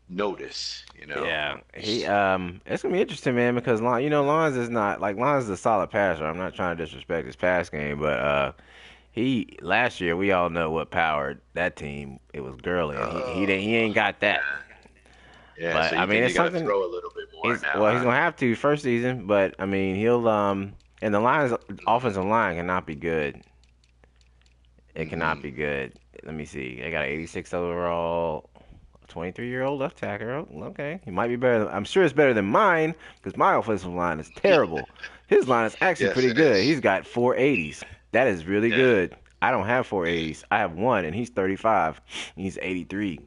notice, you know. Yeah, it's gonna be interesting, man, because Lawrence is not like Lawrence is a solid passer. I'm not trying to disrespect his pass game, but he last year we all know what powered that team. It was Gurley, and he Oh, ain't got that. yeah. Yeah, But so I you mean, think you it's got to something. throw a little bit more He's now, well, he's huh? gonna have to first season, but I mean, he'll and the Lions' offensive line cannot be good. It cannot Mm-hmm. be good. Let me see. They got an 86 overall, 23-year-old left tackle. Okay, he might be better. I'm sure it's better than mine because my offensive line is terrible. His line is actually Yes, pretty it good. is. He's got 480s. That is really Yeah, good. I don't have 480s. I have one, and he's 35. He's 83.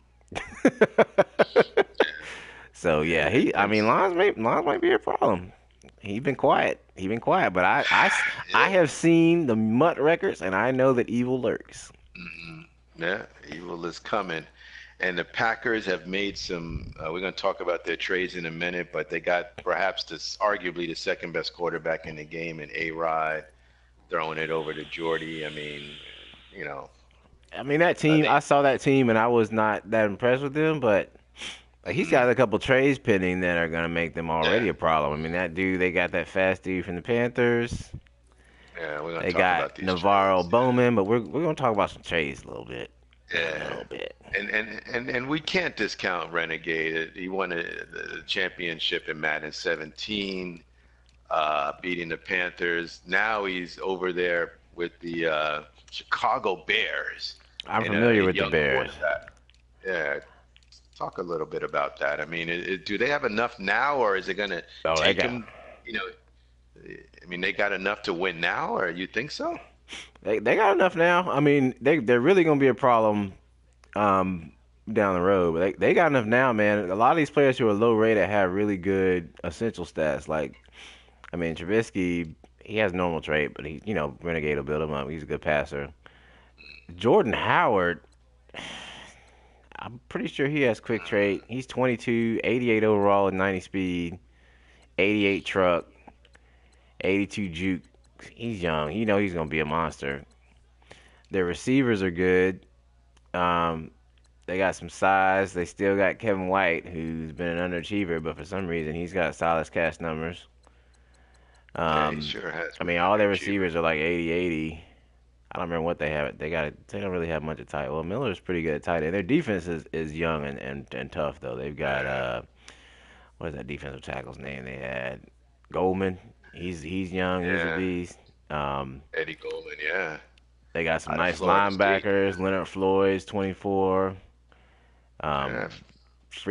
So yeah, yeah, I mean, it's Lines might be a problem. He been quiet. He been quiet, but I yeah. have seen the Mutt records, and I know that evil lurks. Hmm. Yeah, evil is coming. And the Packers have made some. We're going to talk about their trades in a minute, but they got perhaps this arguably the second best quarterback in the game in A-Rod, throwing it over to Jordy. I mean, you know, I mean, that team. they I saw that team, and I was not that impressed with them. But like, he's mhm. got a couple trades pending that are gonna make them Yeah, already a problem. I mean, that dude. They got that fast dude from the Panthers. yeah. We're going to They talk got about these Navarro trades. Yeah, Bowman, but we're gonna talk about some trades a little bit. A yeah. little bit. And we can't discount Renegade. He won the championship in Madden 17, beating the Panthers. Now he's over there with the Chicago Bears I'm and familiar a with the young Bears. quarterback. Yeah, talk a little bit about that. I mean, do they have enough now, or is it going to Oh, they take got them? You know, I mean, they got enough to win now, or you think so? they got enough now. I mean, they're really gonna be a problem um, down the road. But they got enough now, man. A lot of these players who are low rated have really good essential stats. Like, I mean, Trubisky, he has normal trait, but Renegade will build him up. He's a good passer. Jordan Howard, I'm pretty sure he has quick trait. He's 22, 88 overall and 90 speed, 88 truck, 82 juke. He's young. You know he's gonna be a monster. Their receivers are good. Um, They got some size. They still got Kevin White, who's been an underachiever, but for some reason he's got solid cast numbers. Yeah, he Um, sure has I been mean, an all their underachiever. receivers are like 80-80. I don't remember what they have. They don't really have much of tight. Well, Miller's pretty good at tight end. Their defense is young and tough though. They've got Yeah, what is that defensive tackle's name? They had Goldman. He's young. He's a yeah. beast. Um, Eddie Goldman, yeah, they got some out of nice Florida State. linebackers. Leonard Floyd's 24. Yeah, Um,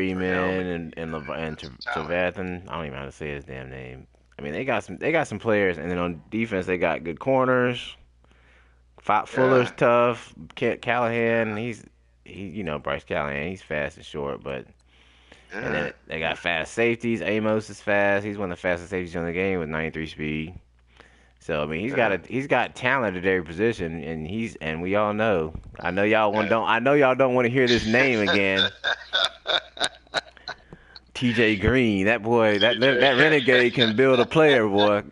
Fernell Freeman and got some talent. Trevathan. I don't even know how to say his damn name. I mean, they got some players, and then on defense they got good corners. Fuller's Yeah, tough. Callahan, Bryce Callahan. He's fast and short, but and yeah, then they got fast safeties. Amos is fast. He's one of the fastest safeties in the game with 93 speed. So I mean, yeah, he's got talent at every position, and we all know. I know y'all yeah. don't want to hear this name again. TJ Green, that boy, that renegade can build a TJ player, boy.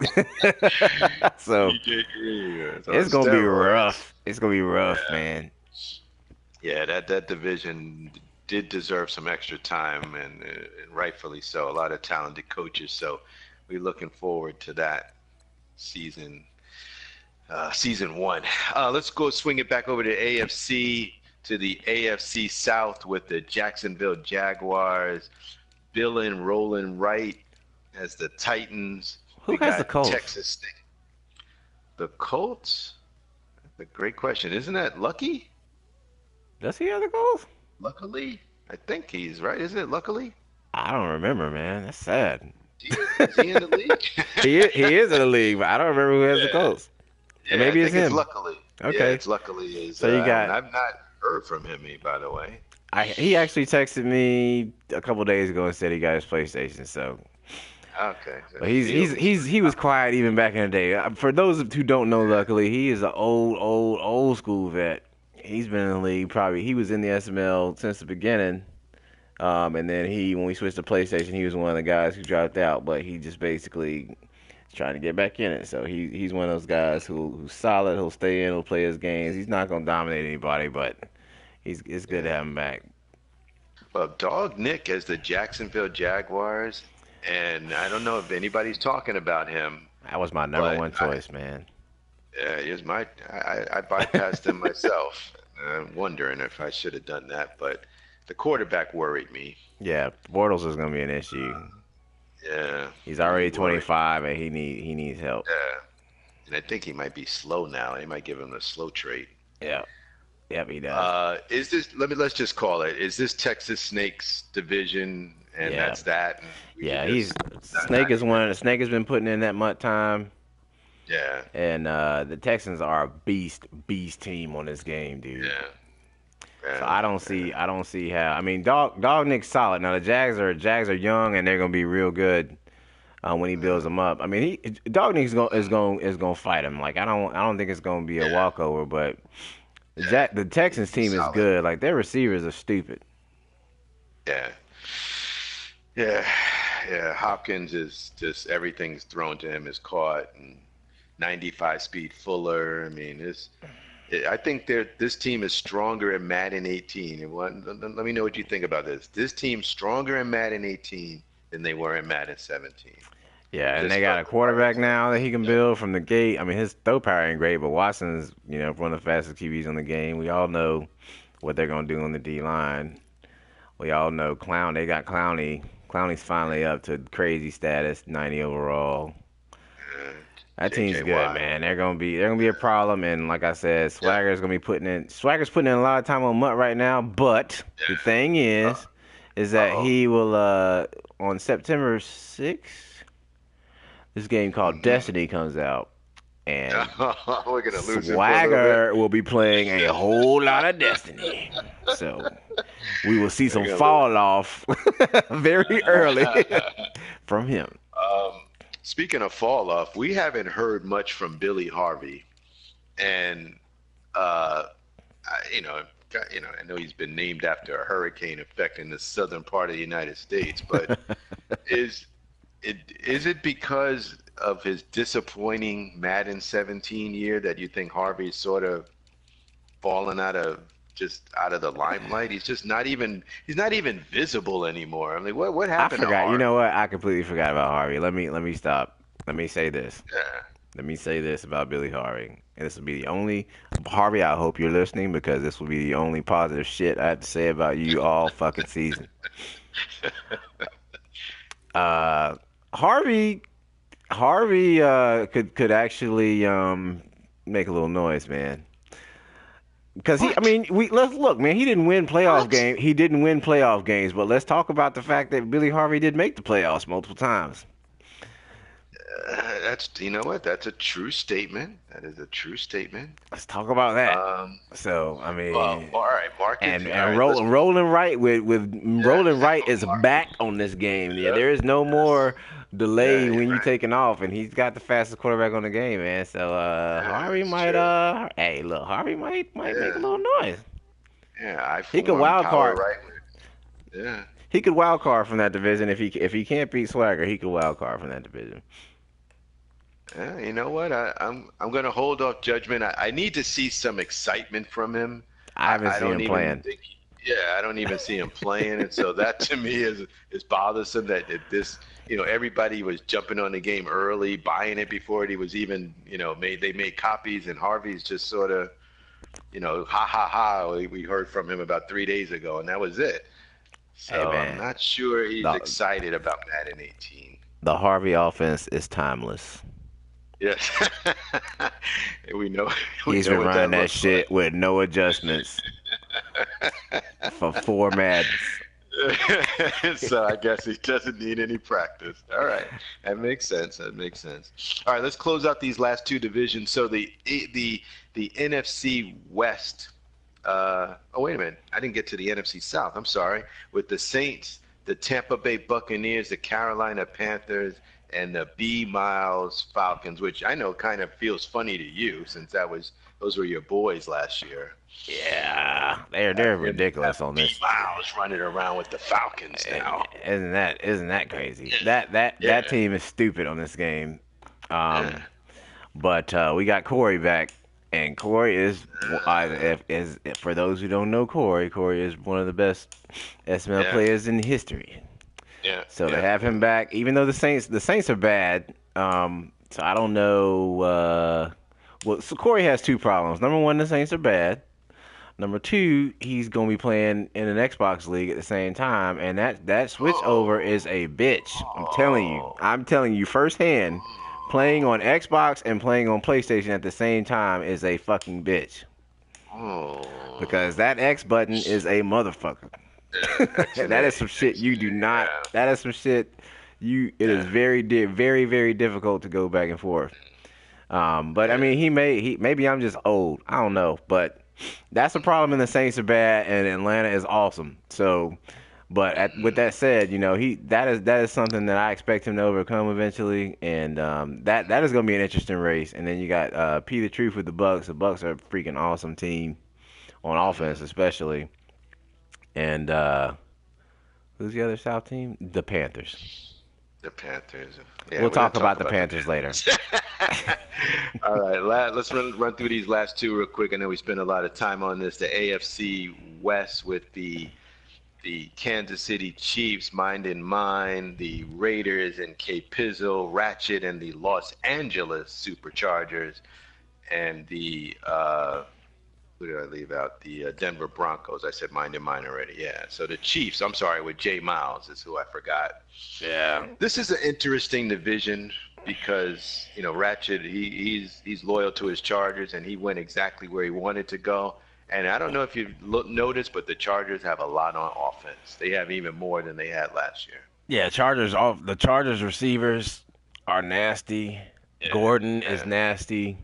So Green is on it's gonna be steroids. rough. It's gonna be rough, Yeah. man. Yeah, that division did deserve some extra time, and rightfully so. A lot of talented coaches, so we're looking forward to that season, season one. Let's go swing it back over to AFC to the AFC South with the Jacksonville Jaguars, Bill and Roland Wright as the Titans. Who We has the got Colts? Texas State. The Colts? That's a great question. Isn't that Lucky? Does he have the Colts? Luckily? I think he's right. Isn't it Luckily? I don't remember, man. That's sad. Is he in the league? He is in the league, but I don't remember who has the Yeah, Colts. And yeah, I maybe it's think it's him. Luckily. Yeah, Okay. it's Luckily. Is So you got I've not heard from him, by the way. he actually texted me a couple days ago and said he got his PlayStation. So, Okay, so but Fields is he was pretty quiet even back in the day. For those who don't know, luckily he is an old school vet. He's been in the league probably. He was in the SML since the beginning. And then when we switched to PlayStation, he was one of the guys who dropped out. But he just basically is trying to get back in it. So he's one of those guys who's solid. He'll stay in. He'll play his games. He's not gonna dominate anybody, but it's good to yeah. have him back. Well, Dog Nick as the Jacksonville Jaguars, and I don't know if anybody's talking about him, That was my number but one choice, man. here's I bypassed him myself. I'm wondering if I should have done that, but the quarterback worried me. Yeah, Bortles is gonna be an issue. Yeah, He's he already worried. 25 and he needs help. Yeah, and I think he might be slow now. They might give him a slow trait. Yeah, yep, he does. Is this? Let's just call it. Is this Texas Snakes division, and Yeah, that's that? And we yeah. can He's just Snake is one. Snake has been putting in that much time, yeah, and the Texans are a beast team on this game, dude. yeah, So yeah, yeah. I don't see how. I mean, Dog Nick's solid. Now the Jags are young and they're gonna be real good when he builds them up. I mean, Dog Nick's is gonna fight him. Like I don't think it's gonna be a Yeah, walkover, but yeah. The Texans He's team is solid. good. Like their receivers are stupid. Yeah, yeah, yeah. Hopkins is just everything's thrown to him is caught, and 95 speed Fuller. I mean, I think this team is stronger in Madden 18. And let me know what you think about this. This team's stronger in Madden 18 than they were in Madden 17. Yeah, and Just they got a about the right quarterback stuff. now that he can Yeah, build from the gate. I mean, his throw power ain't great, but Watson's, one of the fastest QBs on the game. We all know what they're gonna do on the D line. We all know They got Clowney. Clowney's finally up to crazy status, 90 overall. yeah. That team's JJ good, Watt. man. They're gonna be a problem, and like I said, Yeah, Swagger's putting in a lot of time on Mutt right now. But the thing yeah. is that Uh-oh. he will on September 6th, this game called Mm-hmm. Destiny comes out, and We're gonna lose him for a little bit. Swagger will be playing a whole lot of Destiny. So we will see We're some gonna lose. fall off very early from him. Um, speaking of fall off, we haven't heard much from Billy Harvey, and I know he's been named after a hurricane affecting the southern part of the United States, but is it because of his disappointing Madden 17 year that you think Harvey's sort of fallen out of the limelight? He's not even visible anymore. I mean, what I happened to forgot. You Harvey? know what? I completely forgot about Harvey. Let me stop. Let me say this. Yeah. Let me say this about Billy Harvey. And this will be the only Harvey, I hope you're listening because this will be the only positive shit I have to say about you all fucking season. Harvey could actually make a little noise, man. Because I What? mean, let's look, man. He didn't win playoff What? game. He didn't win playoff games, but let's talk about the fact that Billy Harvey did make the playoffs multiple times. That's you know what? That's a true statement. That is a true statement. Let's talk about that. Um, So I well, mean, all right, Marcus. All and right, let's. Rolling Right with Yeah, Rolling Right is Mark. back on this game. Yeah, Yep. there is no Yes. more delay Yeah, you're when you right. taking off, and he's got the fastest quarterback on the game, man. So Yeah, Harvey that's might true. hey look, Harvey might make a Yeah, little noise. yeah. I He for could one wild power card. right. Yeah. He could wild card from that division if he can't beat Swagger. He could wild card from that division. You know what? I'm going to hold off judgment. I need to see some excitement from him. I haven't I seen don't him even playing. think. Yeah, I don't even see him playing, and so that to me is bothersome. That this, everybody was jumping on the game early, buying it before it was even, made copies, and Harvey's just sort of, ha ha ha. We heard from him about 3 days ago, and that was it. Hey So I'm man, not sure he's the excited about Madden 18. the Harvey offense is timeless. Yes, we know we He's know been what running that that looks like. shit with no adjustments for 4 Maddens. So I guess he doesn't need any practice. All right, that makes sense. That makes sense. All right, let's close out these last two divisions. So the NFC West. Oh wait a minute, I didn't get to the NFC South. I'm sorry. With the Saints, the Tampa Bay Buccaneers, the Carolina Panthers, and the B Miles Falcons, which I know kind of feels funny to you since those were your boys last year. Yeah, they're ridiculous on B this. Miles running around with the Falcons now. Isn't that crazy? That Yeah. team is stupid on this game. Yeah. But we got Corey back, and Corey is for those who don't know Corey is one of the best SML Yeah. players in history. Yeah. So to Yeah. have him back, even though the Saints are bad, so I don't know. Well, so Corey has two problems. Number one, the Saints are bad. Number two, he's gonna be playing in an Xbox league at the same time, and that switch over is a bitch. I'm telling you firsthand. Playing on Xbox and playing on PlayStation at the same time is a fucking bitch. Oh. Because that X button is a motherfucker. Yeah. X and That A. is some shit X you and do A, not. yeah. That is some shit It is Yeah. very very difficult to go back and forth. But I Yeah. mean, maybe I'm just old. I don't know, but that's the problem. And the Saints are bad, and Atlanta is awesome. So, but with that said, that is something that I expect him to overcome eventually, and that is going to be an interesting race. And then you got P the Truth with the Bucks. The Bucks are a freaking awesome team on offense, especially. And who's the other South team? The Panthers. The Panthers. Yeah, We'll we're gonna talk talk about the about the Panthers later. All right, let's run through these last two real quick. I know we spent a lot of time on this. The AFC West with the Kansas City Chiefs, mind in mind, the Raiders and K Pizzle, Ratchet and the Los Angeles Superchargers, and the who did I leave out? The Denver Broncos. I said mind in mind already. Yeah. So the Chiefs. I'm sorry, with Jay Miles is who I forgot. Yeah. This is an interesting division because Ratchet he's loyal to his Chargers and he went exactly where he wanted to go. And I don't know if you've noticed, but the Chargers have a lot on offense. They have even more than they had last year. Yeah, the Chargers receivers are nasty. Yeah, Gordon is yeah, nasty.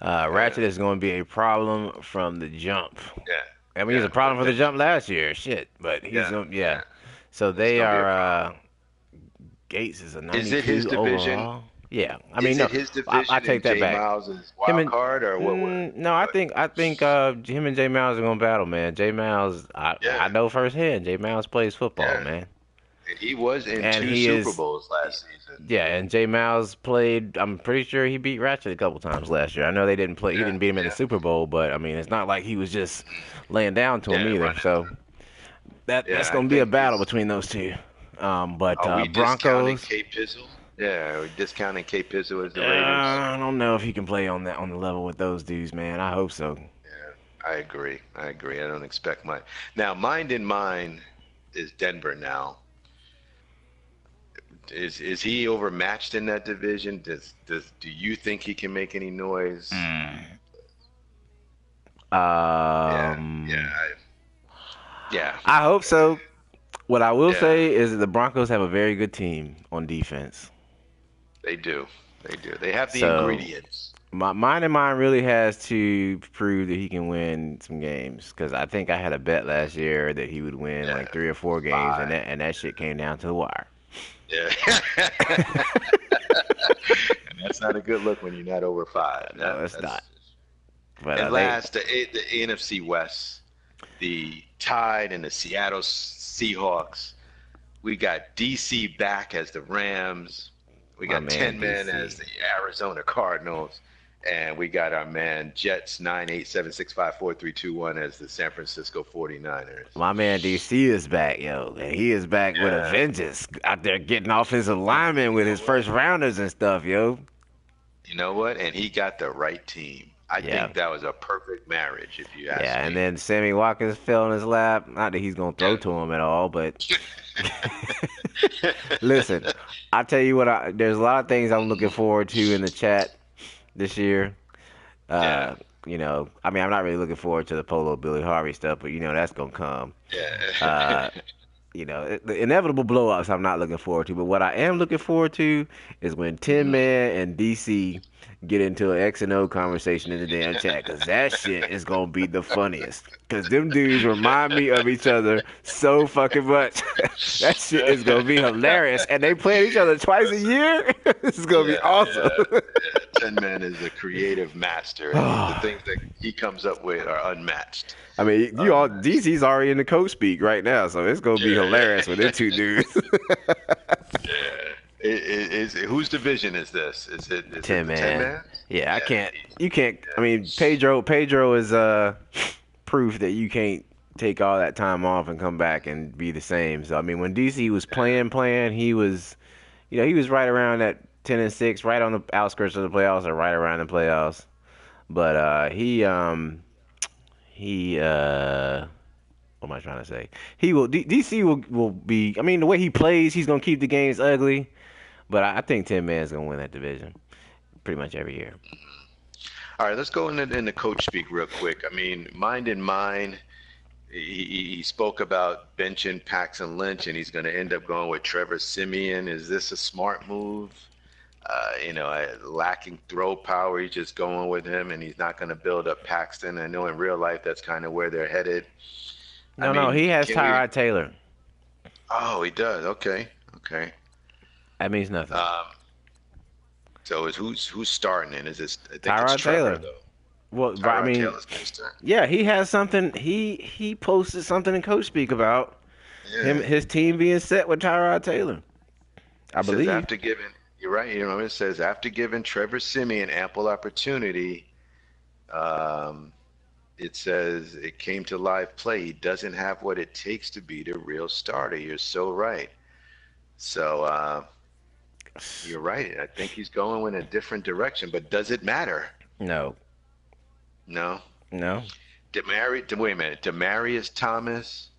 yeah, Ratchet is going to be a problem from the jump. yeah, I mean, he was yeah. a problem for the jump last year. Shit, but he's Yeah, yeah. yeah. So It's they gonna be a are. problem. Gates is a Is it his 92 division? overall. Yeah, I mean Is no, it his I division take and that Jay back. Miles is Him wild and card or what? no, I think him and Jay Miles are gonna battle, man. Jay Miles, I Yeah, know firsthand. Jay Miles plays football, yeah. man, And he was in and two he Super is. Bowls last season. Yeah, and Jay Miles played. I'm pretty sure he beat Ratchet a couple times last year. I know they didn't play. He Yeah, didn't beat him in the yeah, Super Bowl, but I mean, it's not like he was just laying down to him yeah. either. Running So through. that's Yeah, I gonna be a think battle he's. between those two. But Are we discounting Broncos. K Pizzle? Yeah, are we discounting K Pizzle as the Raiders? I don't know if he can play on the level with those dudes, man. I hope so. Yeah, I agree. I agree. I don't expect much. Now, mind in mind is Denver now. Is he overmatched in that division? Do you think he can make any noise? Yeah, Um, yeah, yeah, I hope so. What I will yeah. say is that the Broncos have a very good team on defense. They do. They do. They have the So ingredients. mine really has to prove that he can win some games because I think I had a bet last year that he would win Yeah, like 3 or 4 games, and 5. that shit came down to the wire. Yeah. And that's not a good look when you're not over 5. No, it's not. But And they last, the NFC West, the Tide and the Seattle Seahawks. We got DC back as the Rams. We My got man, 10 men as DC. the Arizona Cardinals. And we got our man Jets 987654321 as the San Francisco 49ers. My man DC is back, yo. And he is back with a Yeah. vengeance. Out there getting offensive linemen You with know his what? first rounders and stuff, yo. You know what? And he got the right team. I Yeah. think that was a perfect marriage, if you ask Yeah, and me. then Sammy Watkins fell in his lap. Not that he's gonna throw to him at all, but listen, I tell you what, there's a lot of things I'm looking forward to in the chat this year. Yeah. Uh, I mean, I'm not really looking forward to the Polo Billy Harvey stuff, but that's gonna come. Yeah. Uh, the inevitable blowups I'm not looking forward to, but what I am looking forward to is when Tin Mhm. Man and DC get into an X and O conversation in the damn chat, cause that shit is gonna be the funniest. Cause them dudes remind me of each other so fucking much. That shit is gonna be hilarious, and they play each other twice a year. This is gonna be Yeah, awesome. yeah, yeah. Tin Man is a creative master, and the things that he comes up with are unmatched. I mean, Unmatched. DC's already in the coach speak right now, so it's gonna be hilarious with them two dudes. Yeah. Whose division is this? Is it Tin the Tin Man. Man? Yeah, I Yeah, can't. You can't. I yeah. mean, Pedro is proof that you can't take all that time off and come back and be the same. So I mean, when DC was playing, he was, he was right around that 10-6, right on the outskirts of the playoffs or right around the playoffs. But he what am I trying to say? He will DC will be. I mean, the way he plays, he's gonna keep the games ugly. But I think Tin Man's gonna win that division pretty much every year. All right, let's go into coach speak real quick. I mean, mind in mind, he spoke about benching Paxton Lynch, and he's going to end up going with Trevor Simeon. Is this a smart move? Lacking throw power, he's just going with him, and he's not going to build up Paxton. I know in real life that's kind of where they're headed. I No, mean, he has can we? Tyrod Taylor. Oh, he does. Okay, okay. That means nothing. Um, so who's starting? And is this? I think it's Tyrod Trevor Taylor. though. Well, I Tyrod mean, Taylor's going to start. yeah, he has something. He posted something in Coach Speak about Yeah. his team being set with Tyrod Taylor. I It says believe. after giving, you're right, it says after giving Trevor Simeon ample opportunity, um, it says it came to live play. He doesn't have what it takes to be the real starter. You're so right. So you're right. I think he's going in a different direction, but does it matter? No, No. no, Wait a minute. Demarius Thomas,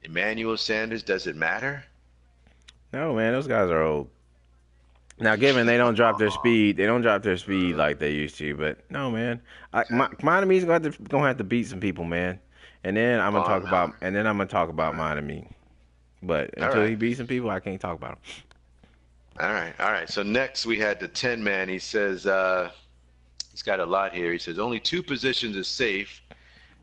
Emmanuel Sanders, does it matter? no, man. Those guys are old. Now, given they don't drop their speed like they used to. But no, man, Miami's gonna have to beat some people, man. Oh, no. And then I'm gonna talk All about right. Miami. But All until right. he beats some people, I can't talk about him. All right. All right. So next we had the 10 man. He says he's got a lot here. He says only two positions are safe.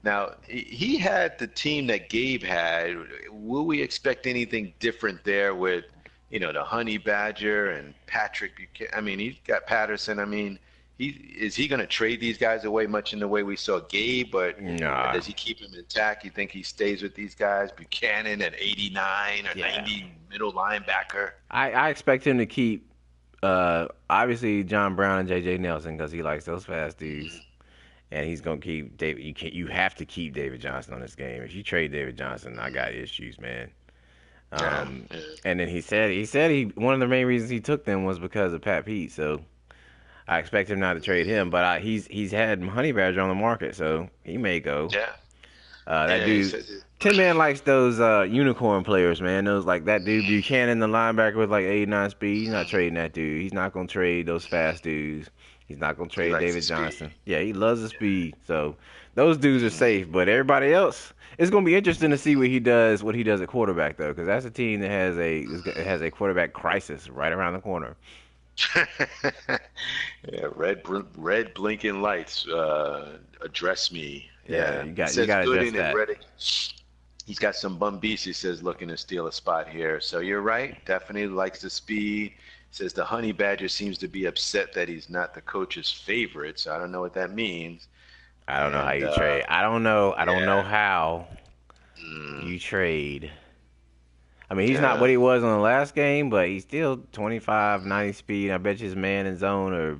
Now, he had the team that Gabe had. Will we expect anything different there with, the Honey Badger and Patrick Buchanan? I mean, he's got Patterson. I mean, is he going to trade these guys away much in the way we saw Gabe, but Nah, does he keep them intact? You think he stays with these guys? Buchanan at 89 or yeah. 90 middle linebacker? I expect him to keep obviously John Brown and J.J. Nelson because he likes those fast dudes, and he's gonna keep David. You have to keep David Johnson on this game. If you trade David Johnson, I got issues, man. Yeah. Um, and then he one of the main reasons he took them was because of Pat Pete. So I expect him not to trade him, but he's had Honey Badger on the market, so he may go. Yeah. That Yeah. He dude, says it. Tin Man likes those unicorn players, man. Those like that dude Buchanan, the linebacker with like 89 speed. He's not trading that dude. He's not gonna trade those fast dudes. He's not gonna He trade likes the David speed. Johnson. Yeah, he loves the speed. So those dudes are safe, but everybody else, it's gonna be interesting to see what he does at quarterback though, because that's a team that has a quarterback crisis right around the corner. Yeah, red blinking lights. Address me. Yeah, Yeah, you says got to address Gooden and that. Reddick. He's got some bum beast. He says looking to steal a spot here. So you're right. Definitely likes the speed. Says the Honey Badger seems to be upset that he's not the coach's favorite. So I don't know what that means. I don't know how And you trade. I don't know. I don't know yeah, how mm, you trade. I mean, he's not Yeah. what he was on the last game, but he's still 25, 90 speed. I bet you his man and zone are.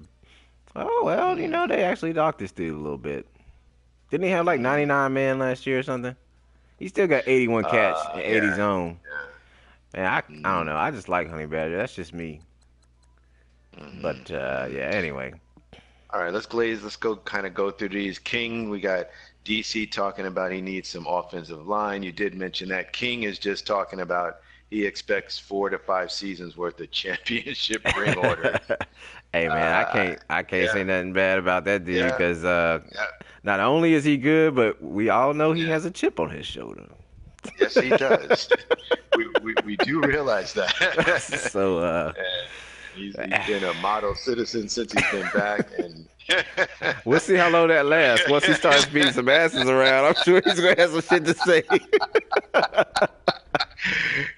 Oh well, Mm, they actually docked this dude a little bit. Didn't he have like mm. 99 man last year or something? He still got 81 catch and 80 Yeah. zone. Man, I don't Mm, know. I just like Honey Badger. That's just me. mm, But mm. yeah. Anyway, All right, let's go kind of go through these. King, we got DC talking about he needs some offensive line. You did mention that. King is just talking about he expects 4 to 5 seasons worth of championship ring orders. hey man, Uh, I can't yeah, say nothing bad about that dude yeah, because yeah, not only is he good, but we all know he yeah. has a chip on his shoulder. Yes, he does. We do realize that. so And he's been a model citizen since he's been back, and we'll see how long that lasts. Once he starts beating some asses around, I'm sure he's gonna have some shit to say.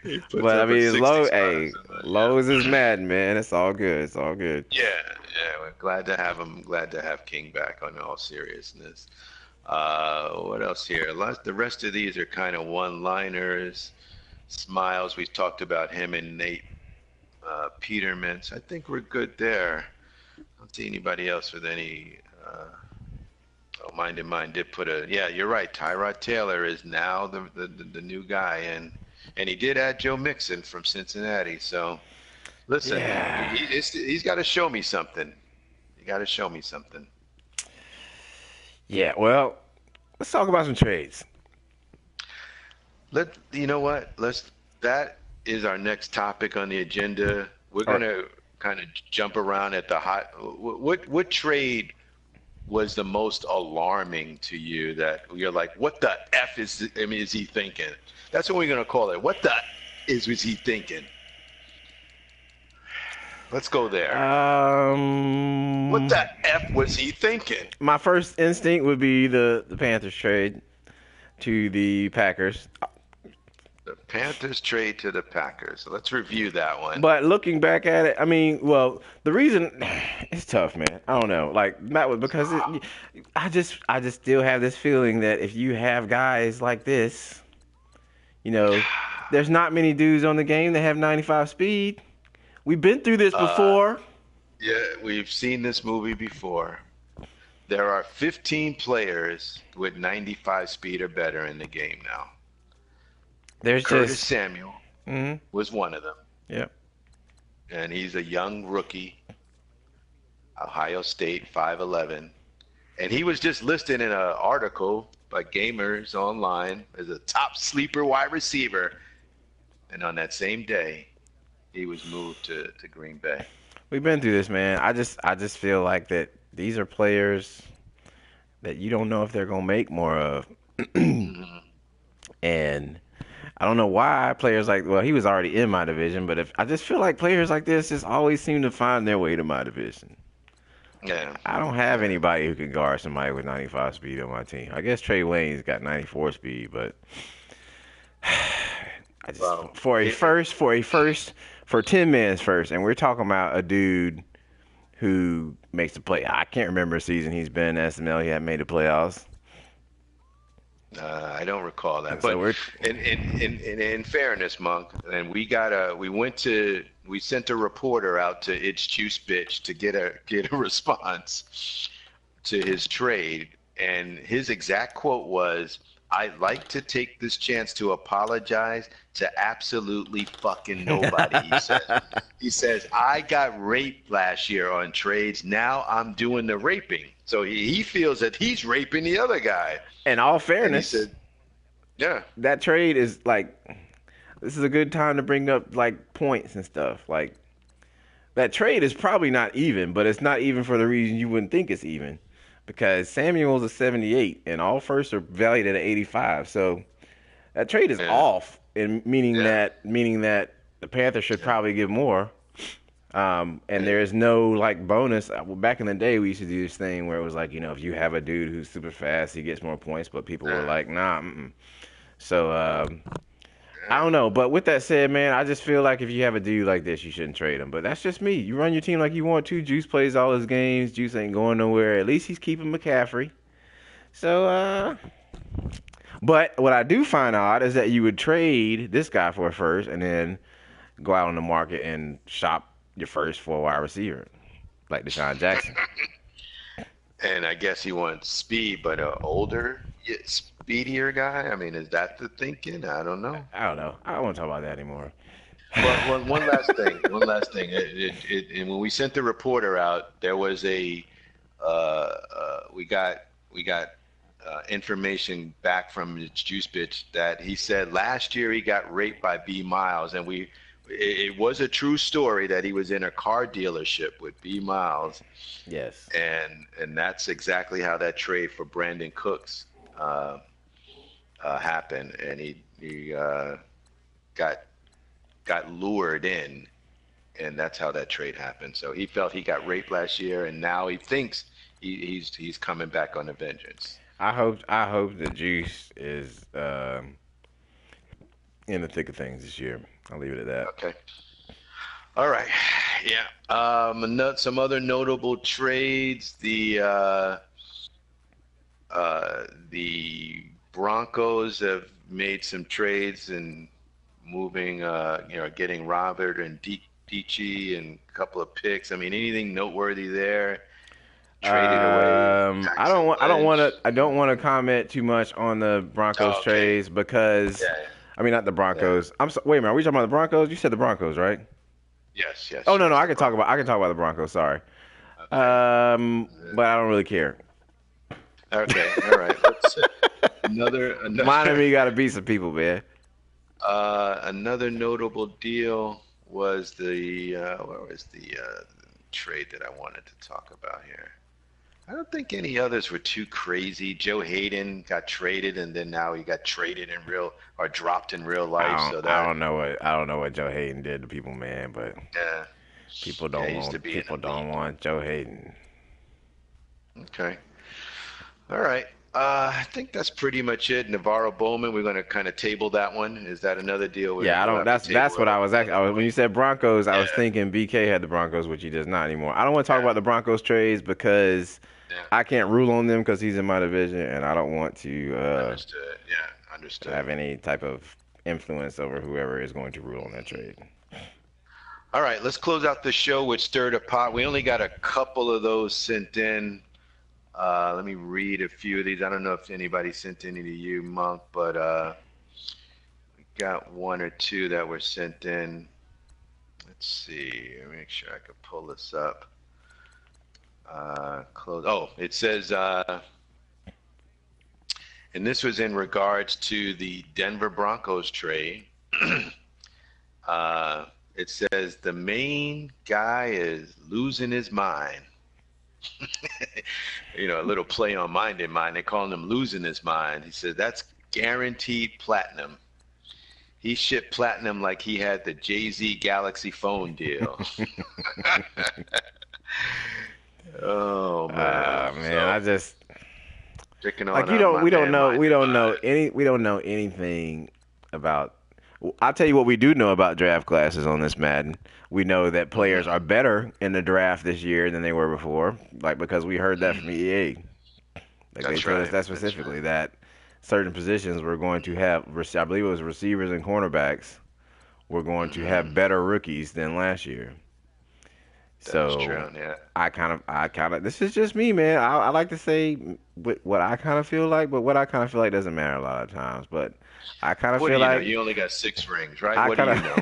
he puts But I up a mean, 60 hey, smiles. Yeah. low as it's Madden, man, it's all good. It's all good. Yeah, yeah, we're glad to have him. Glad to have King back on all seriousness. What else here? The rest of these are kind of one-liners. Smiles, we've talked about him and Nate Peterman. So I think we're good there. I don't see anybody else with any. Oh, Mind and Mind did put a. Yeah, you're right. Tyrod Taylor is now the new guy, and he did add Joe Mixon from Cincinnati. So listen, Yeah. he's got to show me something. You got to show me something. Yeah. Well, let's talk about some trades. You know what? That is our next topic on the agenda. We're All right. gonna kind of jump around at the hot. What trade was the most alarming to you that you're like, what the f is he thinking? That's what we're gonna call it. What the was he thinking? Let's go there. What the f was he thinking? My first instinct would be the Panthers trade to the Packers. The Panthers trade to the Packers. So let's review that one. But looking back at it, I mean, well, the reason it's tough, man. I don't know, like that was because I just still have this feeling that if you have guys like this, there's not many dudes on the game that have 95 speed. We've been through this before. Yeah, we've seen this movie before. There are 15 players with 95 speed or better in the game now. There's Curtis just Samuel was one of them, yeah. and he's a young rookie, Ohio State, 5'11", and he was just listed in an article by Gamers Online as a top sleeper wide receiver, and on that same day, he was moved to Green Bay. We've been through this, man. I just feel like that these are players that you don't know if they're gonna make more of, and I don't know why players well, he was already in my division, but I just feel like players like this just always seem to find their way to my division. Yeah, I don't have anybody who can guard somebody with 95 speed on my team. I guess Trey Wayne's got 94 speed, but I just for 10 man's first, and we're talking about a dude who makes the play. I can't remember a season he's been in SML. He hadn't made the playoffs. I don't recall that, So but we're in fairness, Monk, and we sent a reporter out to It's Juice Bitch to get a response to his trade, and his exact quote was, "I'd like to take this chance to apologize to absolutely fucking nobody." He says, "I got raped last year on trades. Now I'm doing the raping." So he feels that he's raping the other guy. in all And he fairness, said, "Yeah, that trade is this is a good time to bring up points and stuff. Like that trade is probably not even, but it's not even for the reason you wouldn't think it's even. Because Samuel's a 78 and all firsts are valued at an 85. So that trade is off, and meaning that the Panthers should probably give more. And there is no bonus. Well, back in the day, we used to do this thing where it was if you have a dude who's super fast, he gets more points. But people were like, nah. So I don't know. But with that said, man, I just feel like if you have a dude like this, you shouldn't trade him. But that's just me. You run your team like you want to. Juice plays all his games. Juice ain't going nowhere. At least he's keeping McCaffrey. So But what I do find odd is that you would trade this guy for a first and then go out on the market and shop your first for a wide receiver, like Deshaun Jackson. And I guess he wants speed, but a older, yet speedier guy. I mean, is that the thinking? I don't know. I don't know. I don't want to talk about that anymore. Well, one last thing. One last thing. And when we sent the reporter out, there was we got information back from the Juice Bitch that he said last year he got raped by B Miles, and it was a true story that he was in a car dealership with B Miles, Yes. and that's exactly how that trade for Brandon Cooks happened, and he got lured in, and that's how that trade happened. So he felt he got raped last year, and now he thinks he's coming back on a vengeance. I hope the Juice is in the thick of things this year. I'll leave it at that. Okay. All right. Yeah. Some other notable trades. The Broncos have made some trades and moving, getting Robert and Peachy and a couple of picks. I mean, anything noteworthy there? Traded away. I don't want to comment too much on the Broncos Okay. trades because, Yeah. I mean, not the Broncos. Wait a minute. Are we talking about the Broncos? You said the Broncos, right? Yes. Yes. Oh no, yes, I can talk about the Broncos. Sorry. Okay. But I don't really care. Okay. All right. Let's another. Miami got to beat some people, man. Another notable deal was where was the trade that I wanted to talk about here? I don't think any others were too crazy. Joe Hayden got traded, and then now he got traded dropped in real life. I don't know what Joe Hayden did to people, man. But Yeah, people he don't used to want be in people the don't league. want Joe Hayden. Okay. All right. I think that's pretty much it. Navarro Bowman, we're going to kind of table that one. Is that another deal? Yeah, I don't. That's what I was actually. When you said Broncos, I was Yeah. thinking BK had the Broncos, which he does not anymore. I don't want to talk Yeah. about the Broncos trades because Yeah. I can't rule on them because he's in my division, and I don't want to Understood. Yeah, understood. have any type of influence over whoever is going to rule on that trade. All right, let's close out the show with Stir the Pot. We only got a couple of those sent in. Let me read a few of these. I don't know if anybody sent any to you, Monk, but we got one or two that were sent in. Let's see. Let me make sure I can pull this up. Close. Oh, it says, and this was in regards to the Denver Broncos trade. It says the main guy is losing his mind. A little play on mind in mind. They're calling him losing his mind. He said that's guaranteed platinum. He shipped platinum like he had the Jay-Z Galaxy phone deal. Oh man! I just Picking on like we don't know anything about. I'll tell you what we do know about draft classes on this Madden. We know that players are better in the draft this year than they were before, like because we heard that from EA. Like they told us that specifically, that certain positions were going to have, I believe it was receivers and cornerbacks, were going to have better rookies than last year. That's true, yeah. I kind of, this is just me, man. I like to say what I kind of feel like, but what I kind of feel like doesn't matter a lot of times. But I kind of feel like you only got 6 rings, right? What do you know?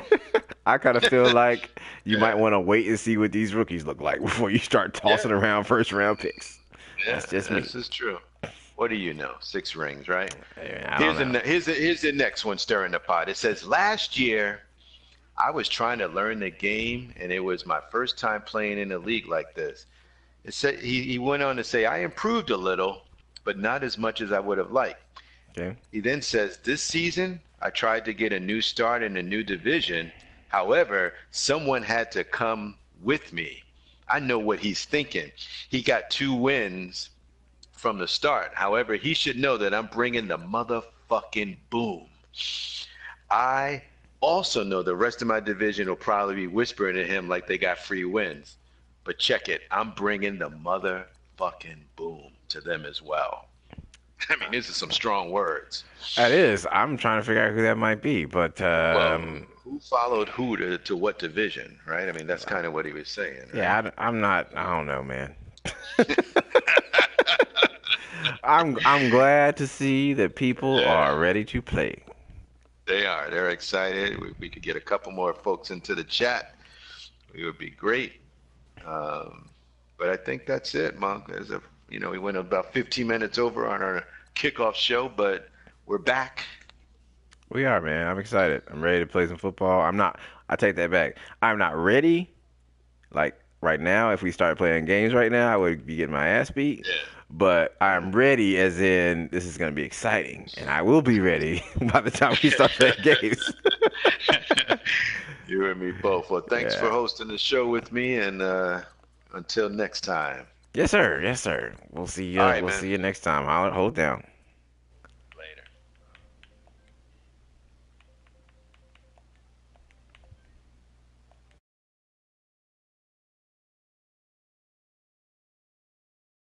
I kind of feel like you might want to wait and see what these rookies look like before you start tossing around first round picks. Yeah, that's just me. This is true. What do you know? 6 rings, right? I don't know. Here's the next one stirring the pot. It says last year I was trying to learn the game, and it was my first time playing in a league like this. It said he went on to say, I improved a little, but not as much as I would have liked. Okay. He then says, this season, I tried to get a new start in a new division. However, someone had to come with me. I know what he's thinking. He got 2 wins from the start. However, he should know that I'm bringing the motherfucking boom. I also know the rest of my division will probably be whispering to him like they got free wins. But check it. I'm bringing the motherfucking boom to them as well. I mean, these are some strong words. That is. I'm trying to figure out who that might be, but Well, who followed who to what division, right? I mean, that's kind of what he was saying, right? yeah, I'm not. I don't know, man. I'm glad to see that people Yeah, are ready to play. they are. They're excited. We could get a couple more folks into the chat. It would be great. Um, but I think that's it, Monk. We went about 15 minutes over on our kickoff show, but we're back. We are, man. I'm excited. I'm ready to play some football. I'm not. I take that back. I'm not ready. Like right now, if we start playing games right now, I would be getting my ass beat. Yeah. But I'm ready, as in this is going to be exciting, and I will be ready by the time we start playing games. You and me both. Well, thanks for Yeah. hosting the show with me, and until next time. Yes, sir. Yes, sir. We'll see All you. right, We'll man. see you next time. Hold down.